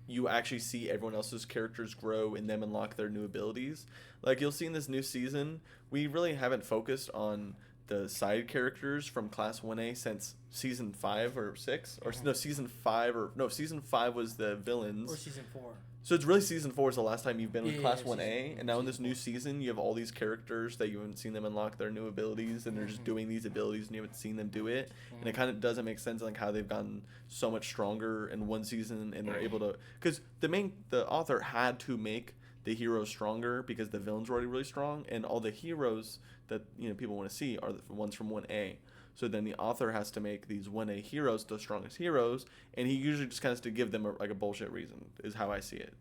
Speaker 1: you actually see everyone else's characters grow and them unlock their new abilities. Like, you'll see in this new season, we really haven't focused on the side characters from Class 1A since season 5 or 6. Or, no, season 5 or... No, season 5 was the villains.
Speaker 2: Or season 4.
Speaker 1: So it's really season 4 is the last time you've been with Class 1A, and now in this new season, you have all these characters that you haven't seen them unlock their new abilities, and they're just doing these abilities, and you haven't seen them do it, and it kind of doesn't make sense, like, how they've gotten so much stronger in one season, and they're able to... Because the author had to make the heroes stronger, because the villains were already really strong, and all the heroes that, people want to see are the ones from 1A. So then the author has to make these 1A heroes the strongest heroes, and he usually just kind of has to give them a bullshit reason, is how I see it.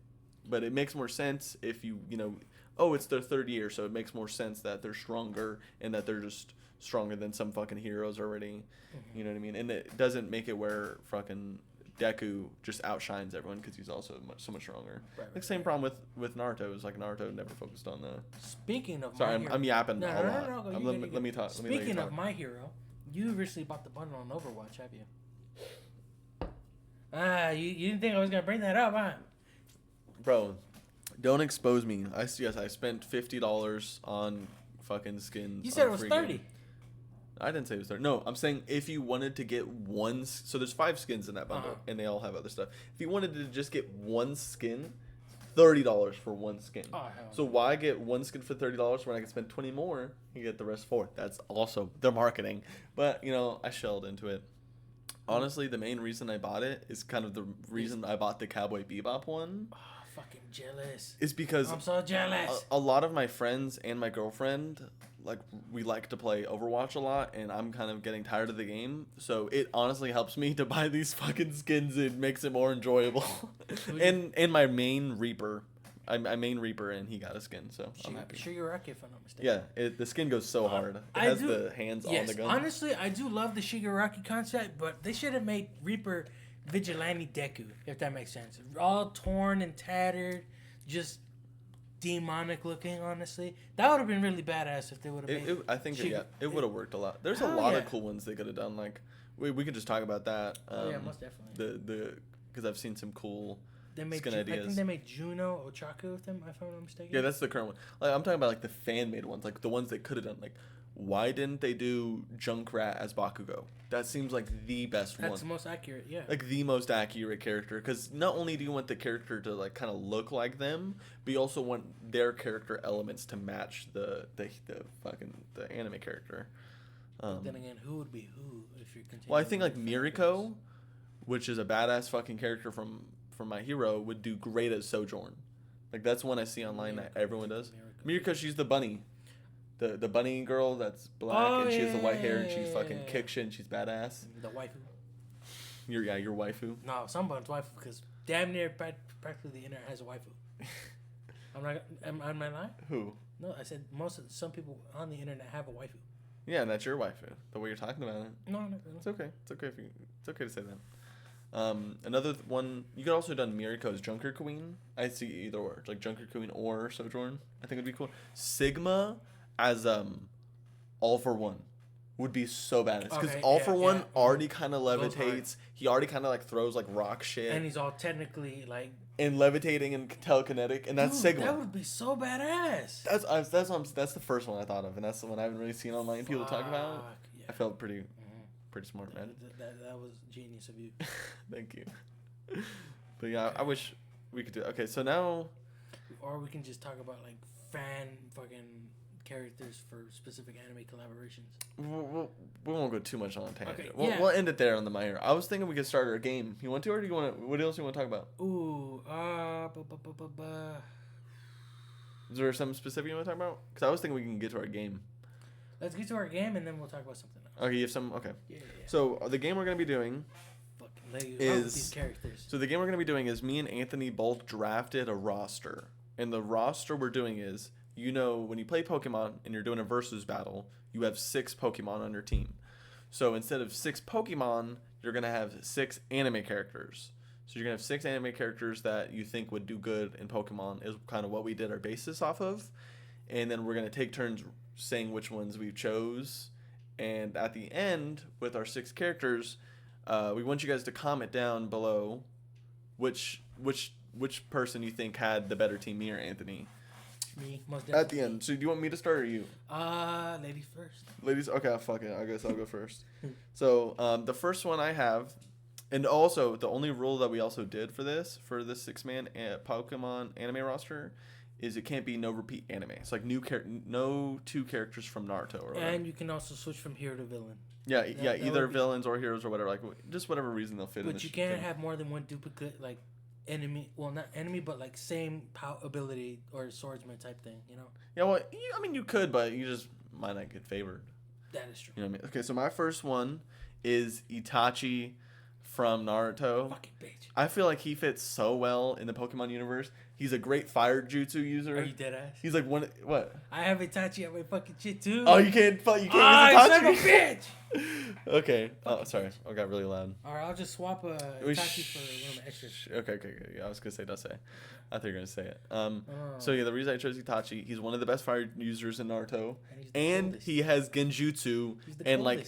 Speaker 1: But it makes more sense if it's their third year, so it makes more sense that they're stronger and that they're just stronger than some fucking heroes already. You know what I mean? And it doesn't make it where fucking Deku just outshines everyone, because he's also so much stronger. Right, same problem with Naruto. Is like Naruto never focused on the...
Speaker 2: Speaking of
Speaker 1: Sorry,
Speaker 2: My Hero...
Speaker 1: I'm yapping a lot.
Speaker 2: No,
Speaker 1: let me talk.
Speaker 2: Speaking of My Hero... You recently bought the bundle on Overwatch, have you? You didn't think I was going to bring that up, huh?
Speaker 1: Bro, don't expose me. I spent $50 on fucking skins.
Speaker 2: You said it was 30.
Speaker 1: Game. I didn't say it was 30. No, I'm saying if you wanted to get one... So there's 5 skins in that bundle, and they all have other stuff. If you wanted to just get one skin... $30 for one skin. So why get one skin for $30 when I can spend 20 more and get the rest for? That's also their marketing. But, I shelled into it. Honestly, the main reason I bought it is kind of the reason I bought the Cowboy Bebop one.
Speaker 2: Oh, fucking jealous.
Speaker 1: Is because
Speaker 2: I'm so jealous.
Speaker 1: A lot of my friends and my girlfriend, we like to play Overwatch a lot, and I'm kind of getting tired of the game. So it honestly helps me to buy these fucking skins. It makes it more enjoyable. and my main Reaper. I main Reaper, and he got a skin, so I'm happy.
Speaker 2: Shigaraki, if I'm not mistaken.
Speaker 1: Yeah, the skin goes so hard. It has the hands on the gun.
Speaker 2: Honestly, I do love the Shigaraki concept, but they should have made Reaper Vigilante Deku, if that makes sense. All torn and tattered, just demonic looking, honestly. That would have been really badass if they would have made
Speaker 1: I think it would have worked a lot. There's a lot of cool ones they could have done. Like, we could just talk about that.
Speaker 2: Most definitely.
Speaker 1: Because I've seen some cool...
Speaker 2: skin ideas. I think they made Juno Ochaku with them, if I'm not mistaken.
Speaker 1: Yeah, that's the current one. Like, I'm talking about like the fan made ones, like the ones they could have done. Like, why didn't they do Junkrat as Bakugo? That seems like the best one.
Speaker 2: That's the most accurate, yeah.
Speaker 1: Like the most accurate character, because not only do you want the character to like kind of look like them, but you also want their character elements to match the anime character.
Speaker 2: But then again, who would be who if you're continuing?
Speaker 1: Well, I think like Miriko, which is a badass fucking character from My Hero, would do great as Sojourn. Like, that's one I see online that everyone does. Miriko, she's the bunny. The bunny girl that's black, and she has the white hair, and she fucking kicks shit, and she's badass.
Speaker 2: The waifu.
Speaker 1: Your waifu?
Speaker 2: No, someone's waifu, because damn near practically the internet has a waifu. Am I lying?
Speaker 1: Who?
Speaker 2: No, I said some people on the internet have a waifu.
Speaker 1: Yeah, and that's your waifu. The way you're talking about it.
Speaker 2: No, not really.
Speaker 1: It's okay. It's okay if you. It's okay to say that. Another one you could also have done Miriko's Junker Queen. I see either or, like Junker Queen or Sojourn. I think would be cool. Sigma as All for One would be so badass because All for One already kind of levitates. He already kind of like throws like rock shit.
Speaker 2: And he's all technically like.
Speaker 1: And levitating and telekinetic, and that's Sigma.
Speaker 2: That would be so badass.
Speaker 1: That's the first one I thought of, and that's the one I haven't really seen online people talk about. Yeah. I felt pretty smart, man.
Speaker 2: That was genius of you.
Speaker 1: Thank you. But yeah, I wish we could do. Okay, so now.
Speaker 2: Or we can just talk about like fan fucking characters for specific anime collaborations.
Speaker 1: We won't go too much on a tangent.
Speaker 2: Okay,
Speaker 1: we'll end it there on the Meyer. I was thinking we could start our game. You want to, or do you want to? What else do you want to talk about?
Speaker 2: Ooh,
Speaker 1: Is there something specific you want to talk about? Because I was thinking we can get to our game.
Speaker 2: Let's get to our game and then we'll talk about something else.
Speaker 1: Okay, you have some. Okay.
Speaker 2: Yeah.
Speaker 1: So the game we're gonna be doing.
Speaker 2: Is these characters.
Speaker 1: So the game we're gonna be doing is me and Anthony both drafted a roster, and the roster we're doing is. You know, when you play Pokemon and you're doing a versus battle, you have 6 Pokemon on your team. So instead of 6 Pokemon, you're going to have 6 anime characters. So you're going to have 6 anime characters that you think would do good in Pokemon is kind of what we did our basis off of. And then we're going to take turns saying which ones we chose. And at the end, with our 6 characters, we want you guys to comment down below which person you think had the better team, me or Anthony.
Speaker 2: Me, most definitely.
Speaker 1: At the end. So do you want me to start or you?
Speaker 2: Ladies first.
Speaker 1: Ladies? Okay, fuck it. I guess I'll go first. So, the first one I have, and also the only rule that we also did for this 6-man Pokemon anime roster, is it can't be no repeat anime. It's like no 2 characters from Naruto or whatever.
Speaker 2: And you can also switch from hero to villain.
Speaker 1: Yeah, either villains or heroes or whatever, like just whatever reason they'll fit in.
Speaker 2: But you can't have more than one duplicate, like enemy, well, not enemy, but like same ability or swordsman type thing, you know?
Speaker 1: Yeah, well, you could, but you just might not get favored.
Speaker 2: That is true.
Speaker 1: You know what I mean? Okay, so my first one is Itachi from Naruto.
Speaker 2: Fucking bitch.
Speaker 1: I feel like he fits so well in the Pokemon universe. He's a great fire jutsu user.
Speaker 2: Are you dead ass?
Speaker 1: He's like what?
Speaker 2: I have Itachi at my fucking shit too.
Speaker 1: Oh, you can't use Itachi.
Speaker 2: Son of a bitch!
Speaker 1: Okay. Oh, sorry. I got really loud.
Speaker 2: All right, I'll just swap Itachi for one of my extras.
Speaker 1: Okay. Yeah, I was gonna say don't say. I thought you were gonna say it. So yeah, the reason I chose Itachi, he's one of the best fire users in Naruto, and he has Genjutsu, and like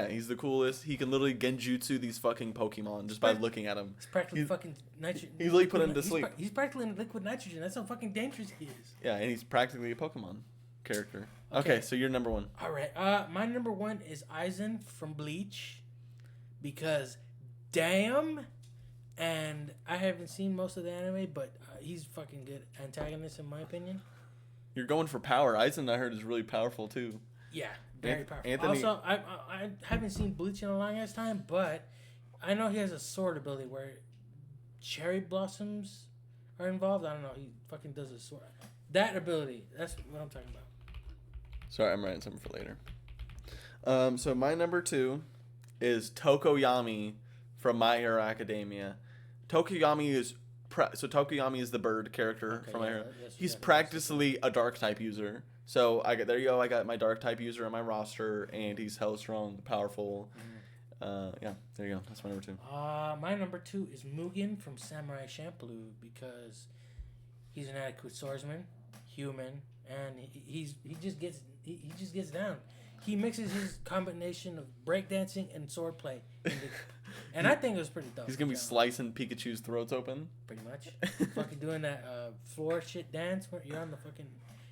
Speaker 1: he's the coolest. He can literally Genjutsu these fucking Pokemon just by looking at him.
Speaker 2: He's practically fucking nitrogen.
Speaker 1: He's like put him to sleep.
Speaker 2: He's practically in liquid nitrogen. That's how fucking dangerous he is.
Speaker 1: Yeah, and he's practically a Pokemon character. Okay, so you're number 1.
Speaker 2: All right. My number 1 is Aizen from Bleach, because damn, and I haven't seen most of the anime, but he's fucking good antagonist in my opinion.
Speaker 1: You're going for power. Aizen, I heard, is really powerful too.
Speaker 2: Yeah, very powerful.
Speaker 1: Anthony,
Speaker 2: also, I haven't seen Bleach in a long ass time, but I know he has a sword ability where cherry blossoms are involved. I don't know. He fucking does a sword. That ability. That's what I'm talking about.
Speaker 1: Sorry, I'm writing something for later. So my number 2 is Tokoyami from My Hero Academia. Tokoyami is the bird character from My Hero. He's practically a dark type user. So there you go. I got my dark type user on my roster, and he's hella strong, powerful. Yeah, there you go. That's my number 2.
Speaker 2: My number 2 is Mugen from Samurai Champloo, because he's an adequate swordsman, human, and he just gets down. He mixes his combination of breakdancing and swordplay, and I think it was pretty dope.
Speaker 1: He's gonna be slicing Pikachu's throats open.
Speaker 2: Pretty much, fucking doing that floor shit dance where you're on the fucking.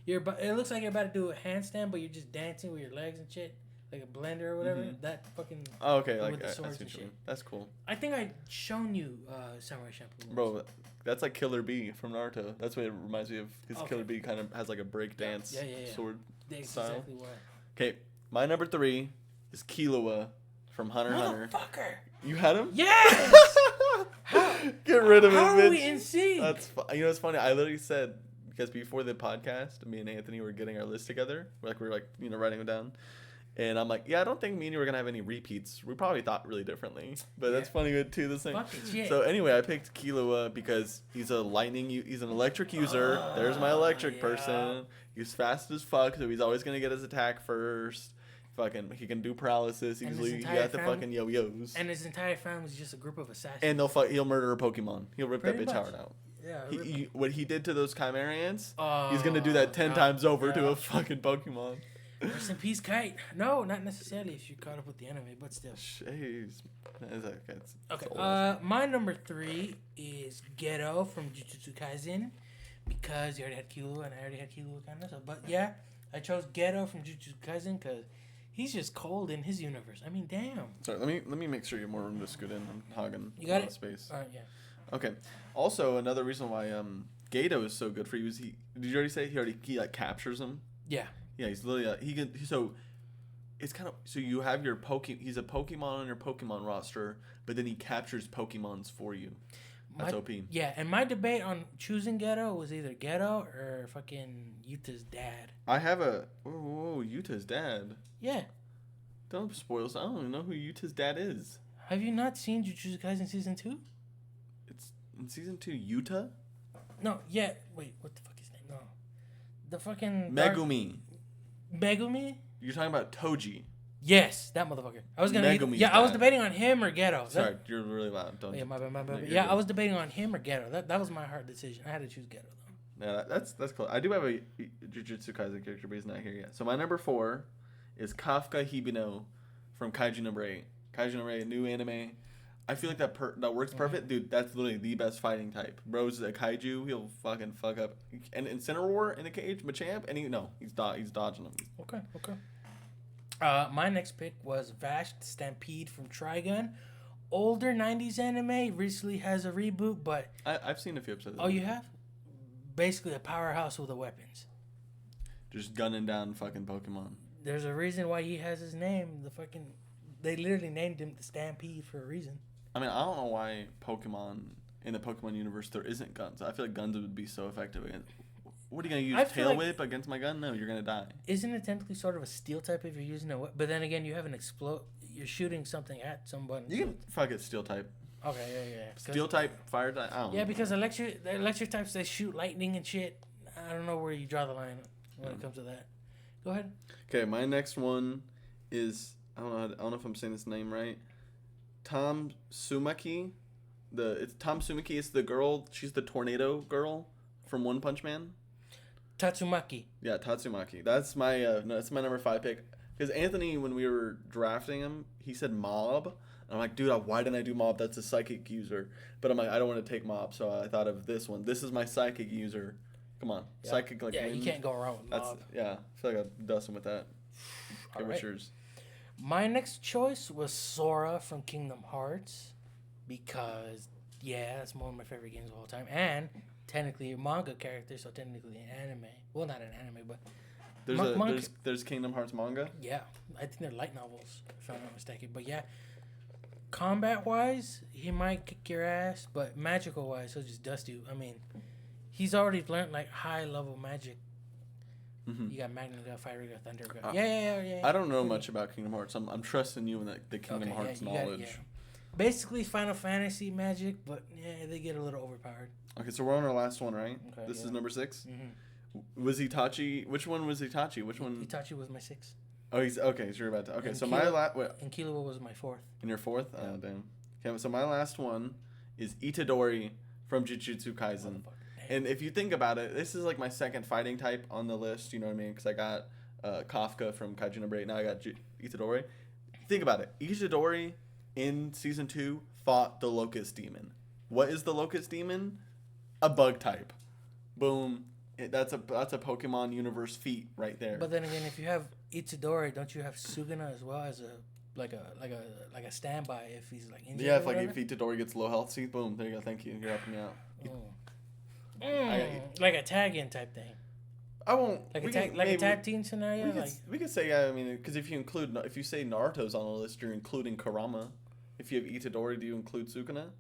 Speaker 2: It looks like you're about to do a handstand, but you're just dancing with your legs and shit, like a blender or whatever. Mm-hmm. That fucking.
Speaker 1: Oh, okay, like
Speaker 2: with the swords and shit.
Speaker 1: That's cool.
Speaker 2: I think I shown you Samurai Champloo.
Speaker 1: Bro, that's like Killer Bee from Naruto. That's what it reminds me of. Because Killer Bee kind of has like a break dance sword style. Exactly what. Okay, my number 3 is Killua from Hunter x Hunter.
Speaker 2: Motherfucker!
Speaker 1: You had him?
Speaker 2: Yes!
Speaker 1: Get rid of him,
Speaker 2: How
Speaker 1: bitch.
Speaker 2: are we in sync?
Speaker 1: You know, it's funny. I literally said, because before the podcast, me and Anthony were getting our list together. We were writing them down. And I'm like, yeah, I don't think me and you were going to have any repeats. We probably thought really differently. But that's funny, too, the same. So anyway, I picked Killua because he's he's an electric user. There's my electric person. He's fast as fuck, so he's always going to get his attack first. Fucking, he can do paralysis
Speaker 2: And
Speaker 1: easily.
Speaker 2: his
Speaker 1: He
Speaker 2: entire
Speaker 1: got the
Speaker 2: family-
Speaker 1: fucking yo-yos.
Speaker 2: And his entire family is just a group of assassins.
Speaker 1: And he'll murder a Pokemon. He'll rip
Speaker 2: Pretty
Speaker 1: that bitch
Speaker 2: much.
Speaker 1: heart out.
Speaker 2: Yeah.
Speaker 1: What he did to those Chimera ants,
Speaker 2: Oh,
Speaker 1: he's gonna do that 10 times over to
Speaker 2: yeah.
Speaker 1: a fucking Pokemon.
Speaker 2: Rest in peace, Kite. No, not necessarily if you caught up with the anime, but still.
Speaker 1: Jeez.
Speaker 2: Okay. My number 3 is Ghetto from Jujutsu Kaisen, because you already had Killua and I already had Killua kind of. So, but yeah, I chose Ghetto from Jujutsu Kaisen because he's just cold in his universe. I mean, damn.
Speaker 1: Sorry, let me make sure you have more room to scoot in. I'm hogging
Speaker 2: You got
Speaker 1: a lot
Speaker 2: it?
Speaker 1: of space.
Speaker 2: All right, yeah.
Speaker 1: Okay. Also, another reason why Gato is so good for you is did you already say he like captures them?
Speaker 2: Yeah.
Speaker 1: Yeah, he's literally so it's kind of so you have your he's a Pokemon on your Pokemon roster, but then he captures Pokemons for you. That's OP.
Speaker 2: Yeah, and my debate on choosing Ghetto was either Ghetto or fucking Yuta's dad.
Speaker 1: I have whoa, Yuta's dad.
Speaker 2: Yeah.
Speaker 1: Don't spoil. I don't even know who Yuta's dad is.
Speaker 2: Have you not seen Jujutsu Kaisen season 2?
Speaker 1: It's in season 2. Yuta.
Speaker 2: No. Yeah. Wait. What the fuck is his name? No. The fucking
Speaker 1: Megumi.
Speaker 2: Megumi?
Speaker 1: You're talking about Toji.
Speaker 2: Yes, that motherfucker. I was gonna.
Speaker 1: Megumi's
Speaker 2: I was
Speaker 1: dad.
Speaker 2: debating on him or Ghetto.
Speaker 1: Sorry, you're really loud. Don't.
Speaker 2: Yeah, my bad.
Speaker 1: No,
Speaker 2: Yeah,
Speaker 1: good.
Speaker 2: I was debating on him or Ghetto. That was my hard decision. I had to choose Ghetto though.
Speaker 1: Yeah, that's cool. I do have a Jujutsu Kaisen character, but he's not here yet. So my number 4 is Kafka Hibino from Kaiju number 8. Kaiju number 8, new anime. I feel like that works perfect, dude. That's literally the best fighting type. Bro's a kaiju. He'll fucking fuck up. And Incineroar in the cage, Machamp, and he's dodging him.
Speaker 2: Okay. My next pick was Vash the Stampede from Trigun. Older 90s anime, recently has a reboot, but...
Speaker 1: I've seen a few episodes.
Speaker 2: Oh, you have? Basically a powerhouse with the weapons.
Speaker 1: Just gunning down fucking Pokemon.
Speaker 2: There's a reason why he has his name. They literally named him the Stampede for a reason.
Speaker 1: I mean, I don't know why in the Pokemon universe there isn't guns. I feel like guns would be so effective against... What are you going to use? Tail Whip against my gun? No, you're going to die.
Speaker 2: Isn't it technically sort of a steel type if you're using a weapon? But then again, you have you're shooting something at someone.
Speaker 1: You can fuck it steel type.
Speaker 2: Okay, yeah.
Speaker 1: Steel type, fire type, I don't know.
Speaker 2: Yeah, because the electric types, they shoot lightning and shit. I don't know where you draw the line when it comes to that. Go ahead.
Speaker 1: Okay, my next one is, I don't know if I'm saying this name right. Tom Sumaki. It's Tom Sumaki. It's the girl. She's the tornado girl from One Punch Man.
Speaker 2: Tatsumaki.
Speaker 1: Yeah, Tatsumaki. That's my number 5 pick. Because Anthony, when we were drafting him, he said Mob. And I'm like, dude, why didn't I do Mob? That's a psychic user. But I'm like, I don't want to take Mob, so I thought of this one. This is my psychic user. Come on,
Speaker 2: Yeah.
Speaker 1: psychic like.
Speaker 2: Yeah, you can't go wrong with Mob.
Speaker 1: Yeah, I feel like I'm dusting with that. Okay, what's yours?
Speaker 2: My next choice was Sora from Kingdom Hearts, because that's one of my favorite games of all time, and technically a manga character, so technically an anime. Well, not an anime, but
Speaker 1: there's Kingdom Hearts manga.
Speaker 2: Yeah, I think they're light novels, if I'm not mistaken. But yeah, combat wise, he might kick your ass, but magical wise, he'll just dust you. I mean, he's already learned like high level magic. Mm-hmm. You got Magna, got Fire, got Thunder, got yeah.
Speaker 1: I don't know much about Kingdom Hearts. I'm trusting you in the Kingdom Hearts knowledge.
Speaker 2: Basically, Final Fantasy magic, but they get a little overpowered.
Speaker 1: Okay, so we're on our last one, right?
Speaker 2: Okay,
Speaker 1: this is number 6.
Speaker 2: Mm-hmm.
Speaker 1: Was Itachi? Which one was Itachi? Which one?
Speaker 2: Itachi was my 6th.
Speaker 1: Oh, he's okay. So you're about to. Okay,
Speaker 2: and
Speaker 1: so
Speaker 2: and Killua was my 4th.
Speaker 1: And your 4th? Oh, damn. Okay, so my last one is Itadori from Jujutsu Kaisen. And if you think about it, this is like my second fighting type on the list. You know what I mean? Because I got Kafka from Kaiju number 8. Now I got Itadori. Think about it. Itadori in season 2 fought the Locust Demon. What is the Locust Demon? A bug type. Boom. That's a Pokemon universe feat right there.
Speaker 2: But then again, if you have Itadori, don't you have Suguna as well as a standby if he's like injured?
Speaker 1: Yeah, if Itadori gets low health, see, boom, there you go. Thank you. You're helping me out.
Speaker 2: Like a tag-in type thing.
Speaker 1: I won't.
Speaker 2: Like a tag team scenario.
Speaker 1: We could say I mean, because if you say Naruto's on the list, you're including Kurama. If you have Itadori, do you include Sukuna?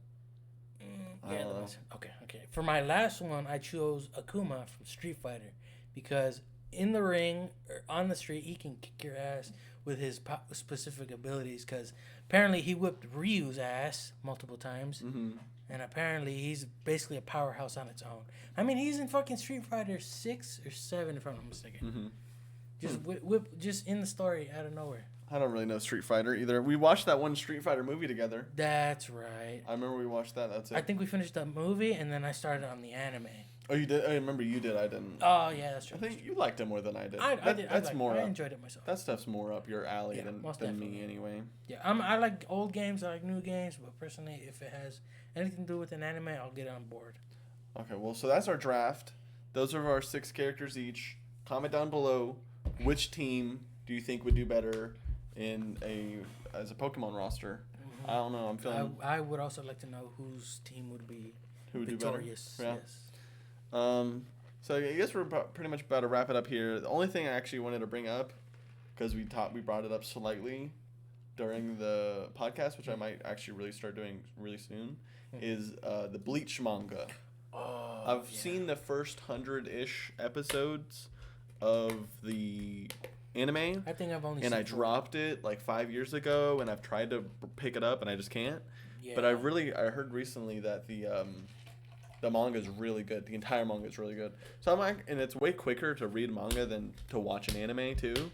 Speaker 2: Yeah. Okay. For my last one, I chose Akuma from Street Fighter because in the ring or on the street, he can kick your ass with his specific abilities. Because apparently he whipped Ryu's ass multiple times, and apparently he's basically a powerhouse on its own. I mean, he's in fucking Street Fighter 6 or 7, if I'm not mistaken. Just whip, just in the story out of nowhere.
Speaker 1: I don't really know Street Fighter either. We watched that one Street Fighter movie together.
Speaker 2: That's right.
Speaker 1: I remember we watched that. That's it.
Speaker 2: I think we finished the movie and then I started on the anime.
Speaker 1: Oh, you did? I remember you did. I didn't.
Speaker 2: Oh yeah, that's true.
Speaker 1: I think you liked it more than I did.
Speaker 2: I did.
Speaker 1: That's more.
Speaker 2: I enjoyed it myself.
Speaker 1: That stuff's more up your alley
Speaker 2: Yeah,
Speaker 1: than me anyway.
Speaker 2: Yeah, I like old games. I like new games, but personally, if it has anything to do with an anime, I'll get on board.
Speaker 1: Okay, well, so that's our draft. Those are our 6 characters each. Comment down below which team do you think would do better as a Pokemon roster. I don't know. I'm feeling.
Speaker 2: I would also like to know whose team would be victorious.
Speaker 1: Do better. Yeah.
Speaker 2: Yes.
Speaker 1: So I guess we're pretty much about to wrap it up here. The only thing I actually wanted to bring up, because we brought it up slightly during the podcast, which I might actually really start doing really soon, is the Bleach manga.
Speaker 2: Oh,
Speaker 1: I've seen the first 100-ish episodes of the anime.
Speaker 2: I think I've only
Speaker 1: and I dropped it like 5 years ago, and I've tried to pick it up, and I just can't.
Speaker 2: Yeah.
Speaker 1: But I heard recently that the manga is really good. The entire manga is really good. So I'm like, and it's way quicker to read manga than to watch an anime too.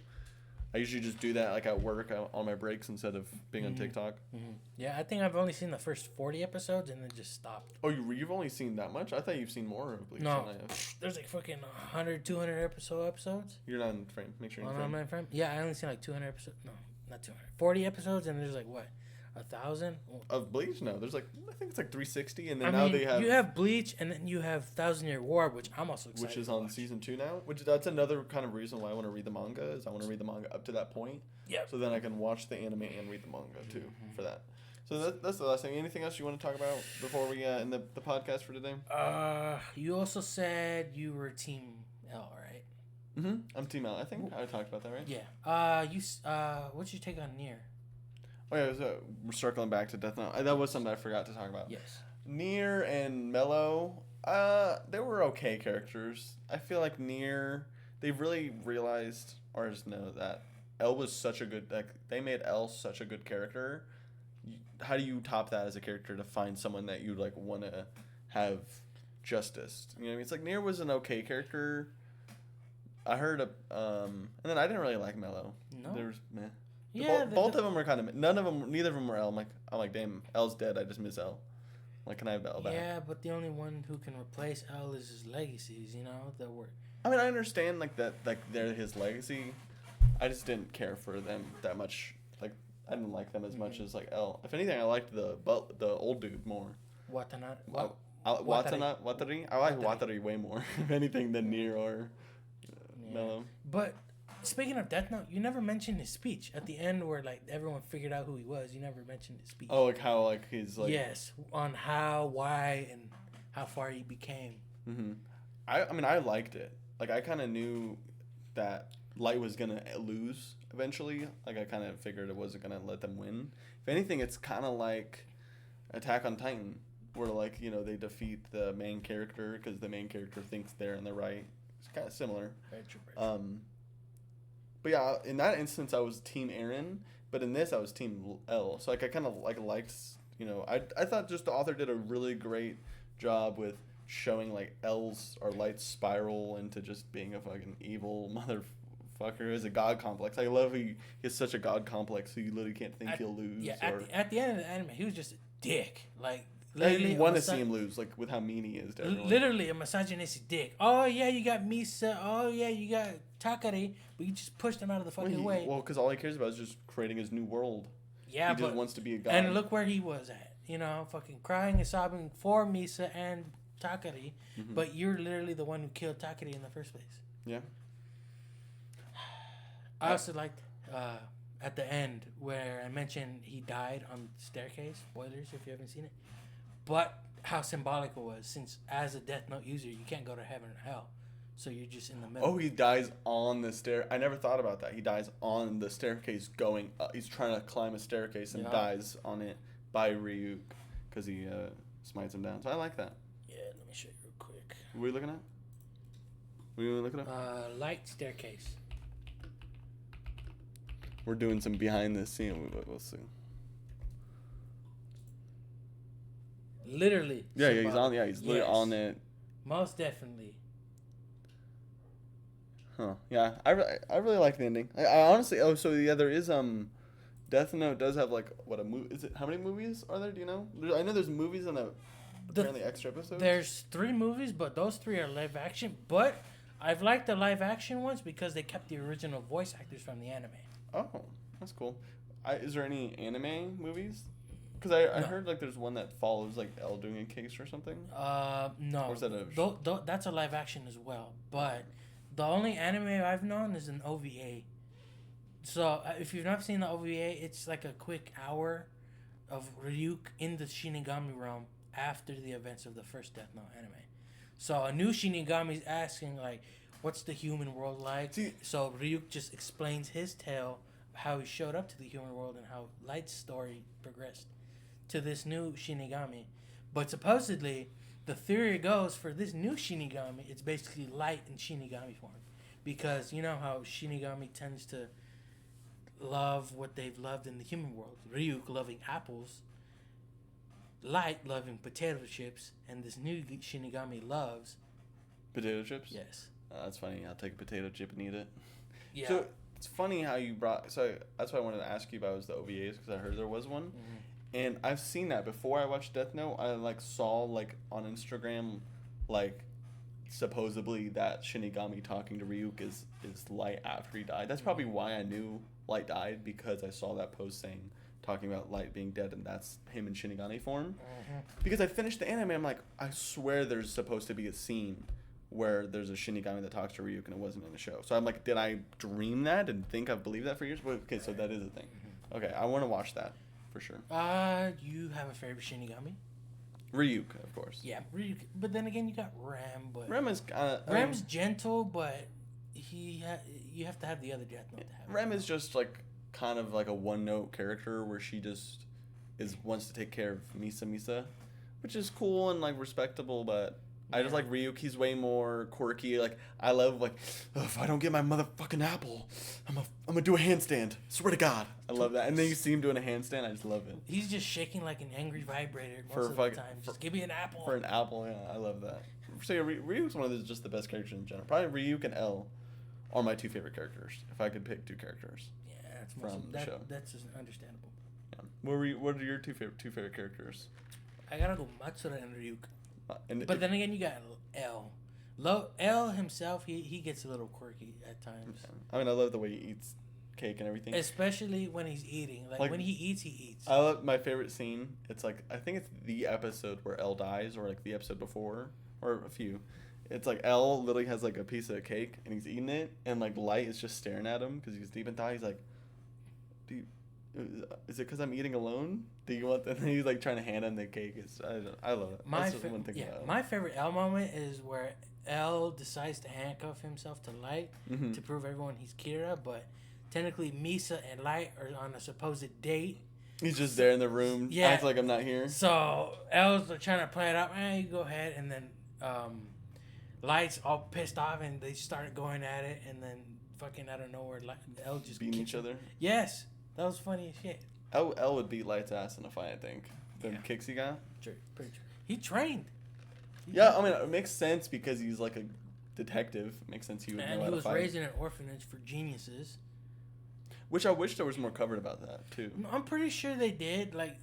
Speaker 1: I usually just do that like at work on my breaks instead of being on TikTok.
Speaker 2: Mm-hmm. Yeah, I think I've only seen the first 40 episodes and then just stopped.
Speaker 1: Oh, you've only seen that much? I thought you've seen more of Bleach
Speaker 2: No,
Speaker 1: than I have.
Speaker 2: there's like fucking 100, 200 episodes.
Speaker 1: You're not in frame. Make sure you're in
Speaker 2: I'm
Speaker 1: frame.
Speaker 2: in frame. Yeah, I only seen like 200 episodes. No, not 200. 40 episodes and there's like what? 1,000?
Speaker 1: Of Bleach? No, there's like, I think it's like 360, and then now they have...
Speaker 2: You have Bleach, and then you have 1,000 Year War, which I'm also excited
Speaker 1: Which is
Speaker 2: to
Speaker 1: on
Speaker 2: watch.
Speaker 1: season 2 now. That's another kind of reason why I want to read the manga, is I want to read the manga up to that point.
Speaker 2: Yeah.
Speaker 1: So then I can watch the anime and read the manga, too, for that. So that's the last thing. Anything else you want to talk about before we end the podcast for today?
Speaker 2: You also said you were Team L, right?
Speaker 1: Mm-hmm. I'm Team L. I think I talked about that, right?
Speaker 2: Yeah. What's your take on Nier?
Speaker 1: Oh, yeah, so we're circling back to Death Note. That was something I forgot to talk about.
Speaker 2: Yes.
Speaker 1: Nier and Mello, they were okay characters. I feel like Nier, they really realized, or just know that L was such a good, like, they made L such a good character. How do you top that as a character to find someone that you, like, want to have justice? You know what I mean? It's like Nier was an okay character. I heard, and then I didn't really like Mello.
Speaker 2: No?
Speaker 1: There was, meh.
Speaker 2: Yeah.
Speaker 1: Both of them were kind of, neither of them were L. I'm like, damn, L's dead. I just miss L. Like, can I have L back?
Speaker 2: Yeah, but the only one who can replace L is his legacies, you know? That were.
Speaker 1: I mean, I understand, like, that, like, they're his legacy. I just didn't care for them that much. Like, I didn't like them as much as, like, L. If anything, I liked the old dude more.
Speaker 2: Watanabe.
Speaker 1: Watari? I like Watari way more, if anything, than Nier or Mello.
Speaker 2: But speaking of Death Note, you never mentioned his speech at the end where, like, everyone figured out who he was. You never mentioned his speech.
Speaker 1: Oh, like how, like, he's, like...
Speaker 2: Yes, on how, why, and how far he became.
Speaker 1: Mm-hmm. I mean, I liked it. Like, I kind of knew that Light was going to lose eventually. Like, I kind of figured it wasn't going to let them win. If anything, it's kind of like Attack on Titan, where, like, you know, they defeat the main character because the main character thinks they're in the right. It's kind of similar.
Speaker 2: Very true.
Speaker 1: But yeah, in that instance, I was Team Aaron, but in this, I was Team L. So, like, I kind of, like, liked, you know, I thought just the author did a really great job with showing, like, L's or Light's spiral into just being a fucking evil motherfucker. Is a god complex. I love he has such a god complex, so you literally can't think he'll lose.
Speaker 2: Yeah, at the end of the anime, he was just a dick. Like,
Speaker 1: you want to see him lose, like, with how mean he is to everyone.
Speaker 2: Literally a misogynistic dick. Oh, yeah, you got Misa. Oh, yeah, you got Takari. But you just pushed him out of the fucking way.
Speaker 1: Well, because all he cares about is just creating his new world.
Speaker 2: Yeah,
Speaker 1: he just wants to be a god.
Speaker 2: And look where he was at. You know, fucking crying and sobbing for Misa and Takari. Mm-hmm. But you're literally the one who killed Takari in the first place.
Speaker 1: Yeah.
Speaker 2: I also liked at the end where I mentioned he died on the staircase. Spoilers if you haven't seen it. But how symbolic it was, since as a Death Note user, you can't go to heaven or hell. So you're just in the middle.
Speaker 1: Oh, he dies on the stair. I never thought about that. He dies on the staircase going up. He's trying to climb a staircase and dies on it by Ryuk because he smites him down. So I like that.
Speaker 2: Yeah, let me show you real quick.
Speaker 1: What are you looking at? What are you looking at?
Speaker 2: Light staircase.
Speaker 1: We're doing some behind the scene. We'll see.
Speaker 2: Literally.
Speaker 1: Yeah, he's on. Yeah, he's literally on it.
Speaker 2: Most definitely.
Speaker 1: Huh. Yeah, I really like the ending. I honestly, so yeah, there is Death Note does have like what a movie is it? How many movies are there? Do you know? I know there's movies and apparently extra episodes.
Speaker 2: There's 3 movies, but those 3 are live action. But I've liked the live action ones because they kept the original voice actors from the anime.
Speaker 1: Oh, that's cool. Is there any anime movies? Because I
Speaker 2: No.
Speaker 1: heard like there's one that follows like Elle doing a case or something.
Speaker 2: No.
Speaker 1: Or is that
Speaker 2: that's a live action as well. But the only anime I've known is an OVA. So if you've not seen the OVA, it's like a quick hour of Ryuk in the Shinigami realm after the events of the first Death Note anime. So a new Shinigami is asking like, "What's the human world like?" So Ryuk just explains his tale, how he showed up to the human world and how Light's story progressed to this new Shinigami. But supposedly, the theory goes for this new Shinigami, it's basically Light in Shinigami form, because you know how Shinigami tends to love what they've loved in the human world. Ryuk loving apples, Light loving potato chips, and this new Shinigami loves
Speaker 1: Potato chips.
Speaker 2: yes.
Speaker 1: That's funny. I'll take a potato chip and eat it.
Speaker 2: Yeah.
Speaker 1: So it's funny how you brought. So that's why I wanted to ask you about was the OVAs because I heard there was one, and I've seen that before. I watched Death Note. I like saw like on Instagram, like supposedly that Shinigami talking to Ryuk is Light after he died. That's probably why I knew Light died because I saw that post saying talking about Light being dead and that's him in Shinigami form. Because I finished the anime, I'm like, I swear there's supposed to be a scene where there's a Shinigami that talks to Ryuk and it wasn't in the show. So I'm like, did I dream that and think I've believed that for years? Well, okay, so that is a thing. Okay, I want to watch that for sure.
Speaker 2: You have a favorite Shinigami?
Speaker 1: Ryuk, of course.
Speaker 2: Yeah, Ryuk. But then again, you got Ram. But
Speaker 1: Rem is
Speaker 2: Ram's gentle, but you have to have the other Death Note to have.
Speaker 1: Rem is just like kind of like a one-note character where she just wants to take care of Misa, which is cool and like respectable, but I just like Ryuk. He's way more quirky. Like I love like if I don't get my motherfucking apple, I'm gonna do a handstand. Swear to God, I love that. And then you see him doing a handstand. I just love it.
Speaker 2: He's just shaking like an angry vibrator most of the time. Just give me an apple.
Speaker 1: For an apple, yeah, I love that. So yeah, Ryuk's one of just the best characters in general. Probably Ryuk and L are my 2 favorite characters. If I could pick 2 characters.
Speaker 2: Yeah, that's
Speaker 1: from the show.
Speaker 2: That's just understandable.
Speaker 1: Yeah. What are your two favorite characters?
Speaker 2: I gotta go Matsura and Ryuk.
Speaker 1: But
Speaker 2: then again, you got L. L himself, he gets a little quirky at times.
Speaker 1: I mean, I love the way he eats cake and everything.
Speaker 2: Especially when he's eating. Like when he eats, he eats.
Speaker 1: I love my favorite scene. It's like, I think it's the episode where L dies, or like the episode before, or a few. It's like L literally has like a piece of cake and he's eating it, and like Light is just staring at him because he's deep in thought. He's like, is it because I'm eating alone? Do you want that? And he's like trying to hand him the cake. I love it. That's just one thing about it.
Speaker 2: My favorite L moment is where L decides to handcuff himself to Light to prove everyone he's Kira, but technically Misa and Light are on a supposed date.
Speaker 1: He's just there in the room. Yeah. Acts like I'm not here.
Speaker 2: So L's trying to play it up. You go ahead, and then Light's all pissed off, and they start going at it, and then fucking out of nowhere, L just
Speaker 1: beating each other.
Speaker 2: Yes, that was funny as shit.
Speaker 1: L would beat Light's ass in a fight, I think. The kicks he got.
Speaker 2: True, pretty true. He trained.
Speaker 1: I mean, it makes sense because he's like a detective. It makes sense he would know how to fight. And
Speaker 2: he was raised in an orphanage for geniuses.
Speaker 1: Which I wish there was more covered about that, too.
Speaker 2: I'm pretty sure they did, like,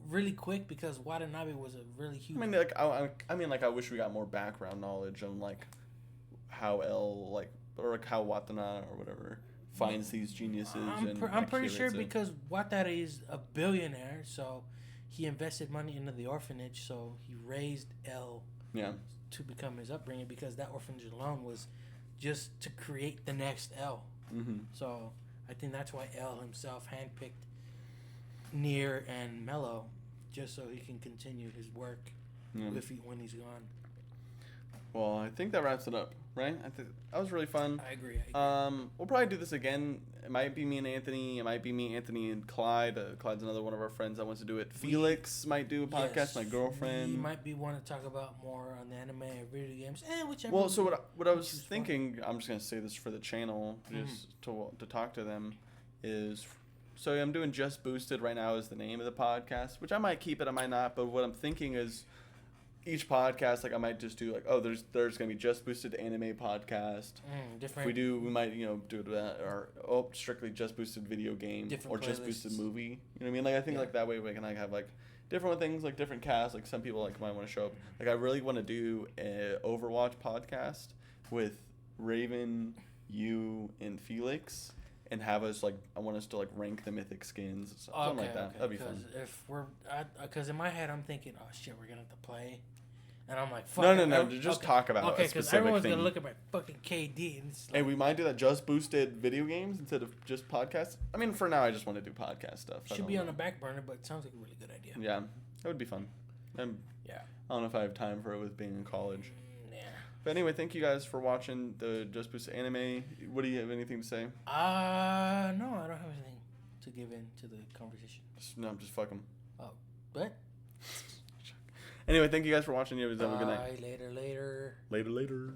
Speaker 2: really quick, because Watanabe was a really huge...
Speaker 1: I mean, I wish we got more background knowledge on, like, how L, like, or like how Watanabe or whatever finds these geniuses.
Speaker 2: I'm pretty sure because Watanabe is a billionaire, so he invested money into the orphanage, so he raised L to become his upbringing, because that orphanage alone was just to create the next L. So I think that's why L himself handpicked Nier and Mello, just so he can continue his work when he's gone.
Speaker 1: Well, I think that wraps it up, right? I think that was really fun.
Speaker 2: I agree.
Speaker 1: We'll probably do this again. It might be me and Anthony. It might be me, Anthony, and Clyde. Clyde's another one of our friends that wants to do it. Felix might do a podcast. Yes, my girlfriend.
Speaker 2: We might be want to talk about more on the anime or video games, whichever.
Speaker 1: Well, so what I was thinking, I'm just gonna say this for the channel, just to talk to them, is. So I'm doing Just Boosted right now is the name of the podcast, which I might keep it, I might not. But what I'm thinking is, each podcast, like I might just do like, oh, there's gonna be just boosted anime podcast.
Speaker 2: Different.
Speaker 1: If we do, we might do that, or strictly just boosted video game, or just boosted movie. You know what I mean? Like I think like that way we can like have like different things, like different casts. Like some people like might want to show up. Like I really want to do a Overwatch podcast with Raven, you, and Felix. And have us like, I want us to like rank the mythic skins, something like that. That'd be fun.
Speaker 2: If we're, because in my head I'm thinking, oh shit, we're gonna have to play, and I'm like, fuck.
Speaker 1: No, just talk about a specific
Speaker 2: because everyone's
Speaker 1: thing.
Speaker 2: gonna look at my fucking KD, and it's like,
Speaker 1: Hey, we might do that just boosted video games instead of just podcasts. I mean, for now, I just want to do podcast stuff.
Speaker 2: Should be on the back burner, but it sounds like a really good idea.
Speaker 1: Yeah, that would be fun. Yeah. I don't know if I have time for it with being in college. But anyway, thank you guys for watching the Just Boost anime. What do you have anything to say?
Speaker 2: No, I don't have anything to give in to the conversation.
Speaker 1: Just fuck them.
Speaker 2: Oh, what?
Speaker 1: Anyway, thank you guys for watching. You have a good night.
Speaker 2: Later.
Speaker 1: Later.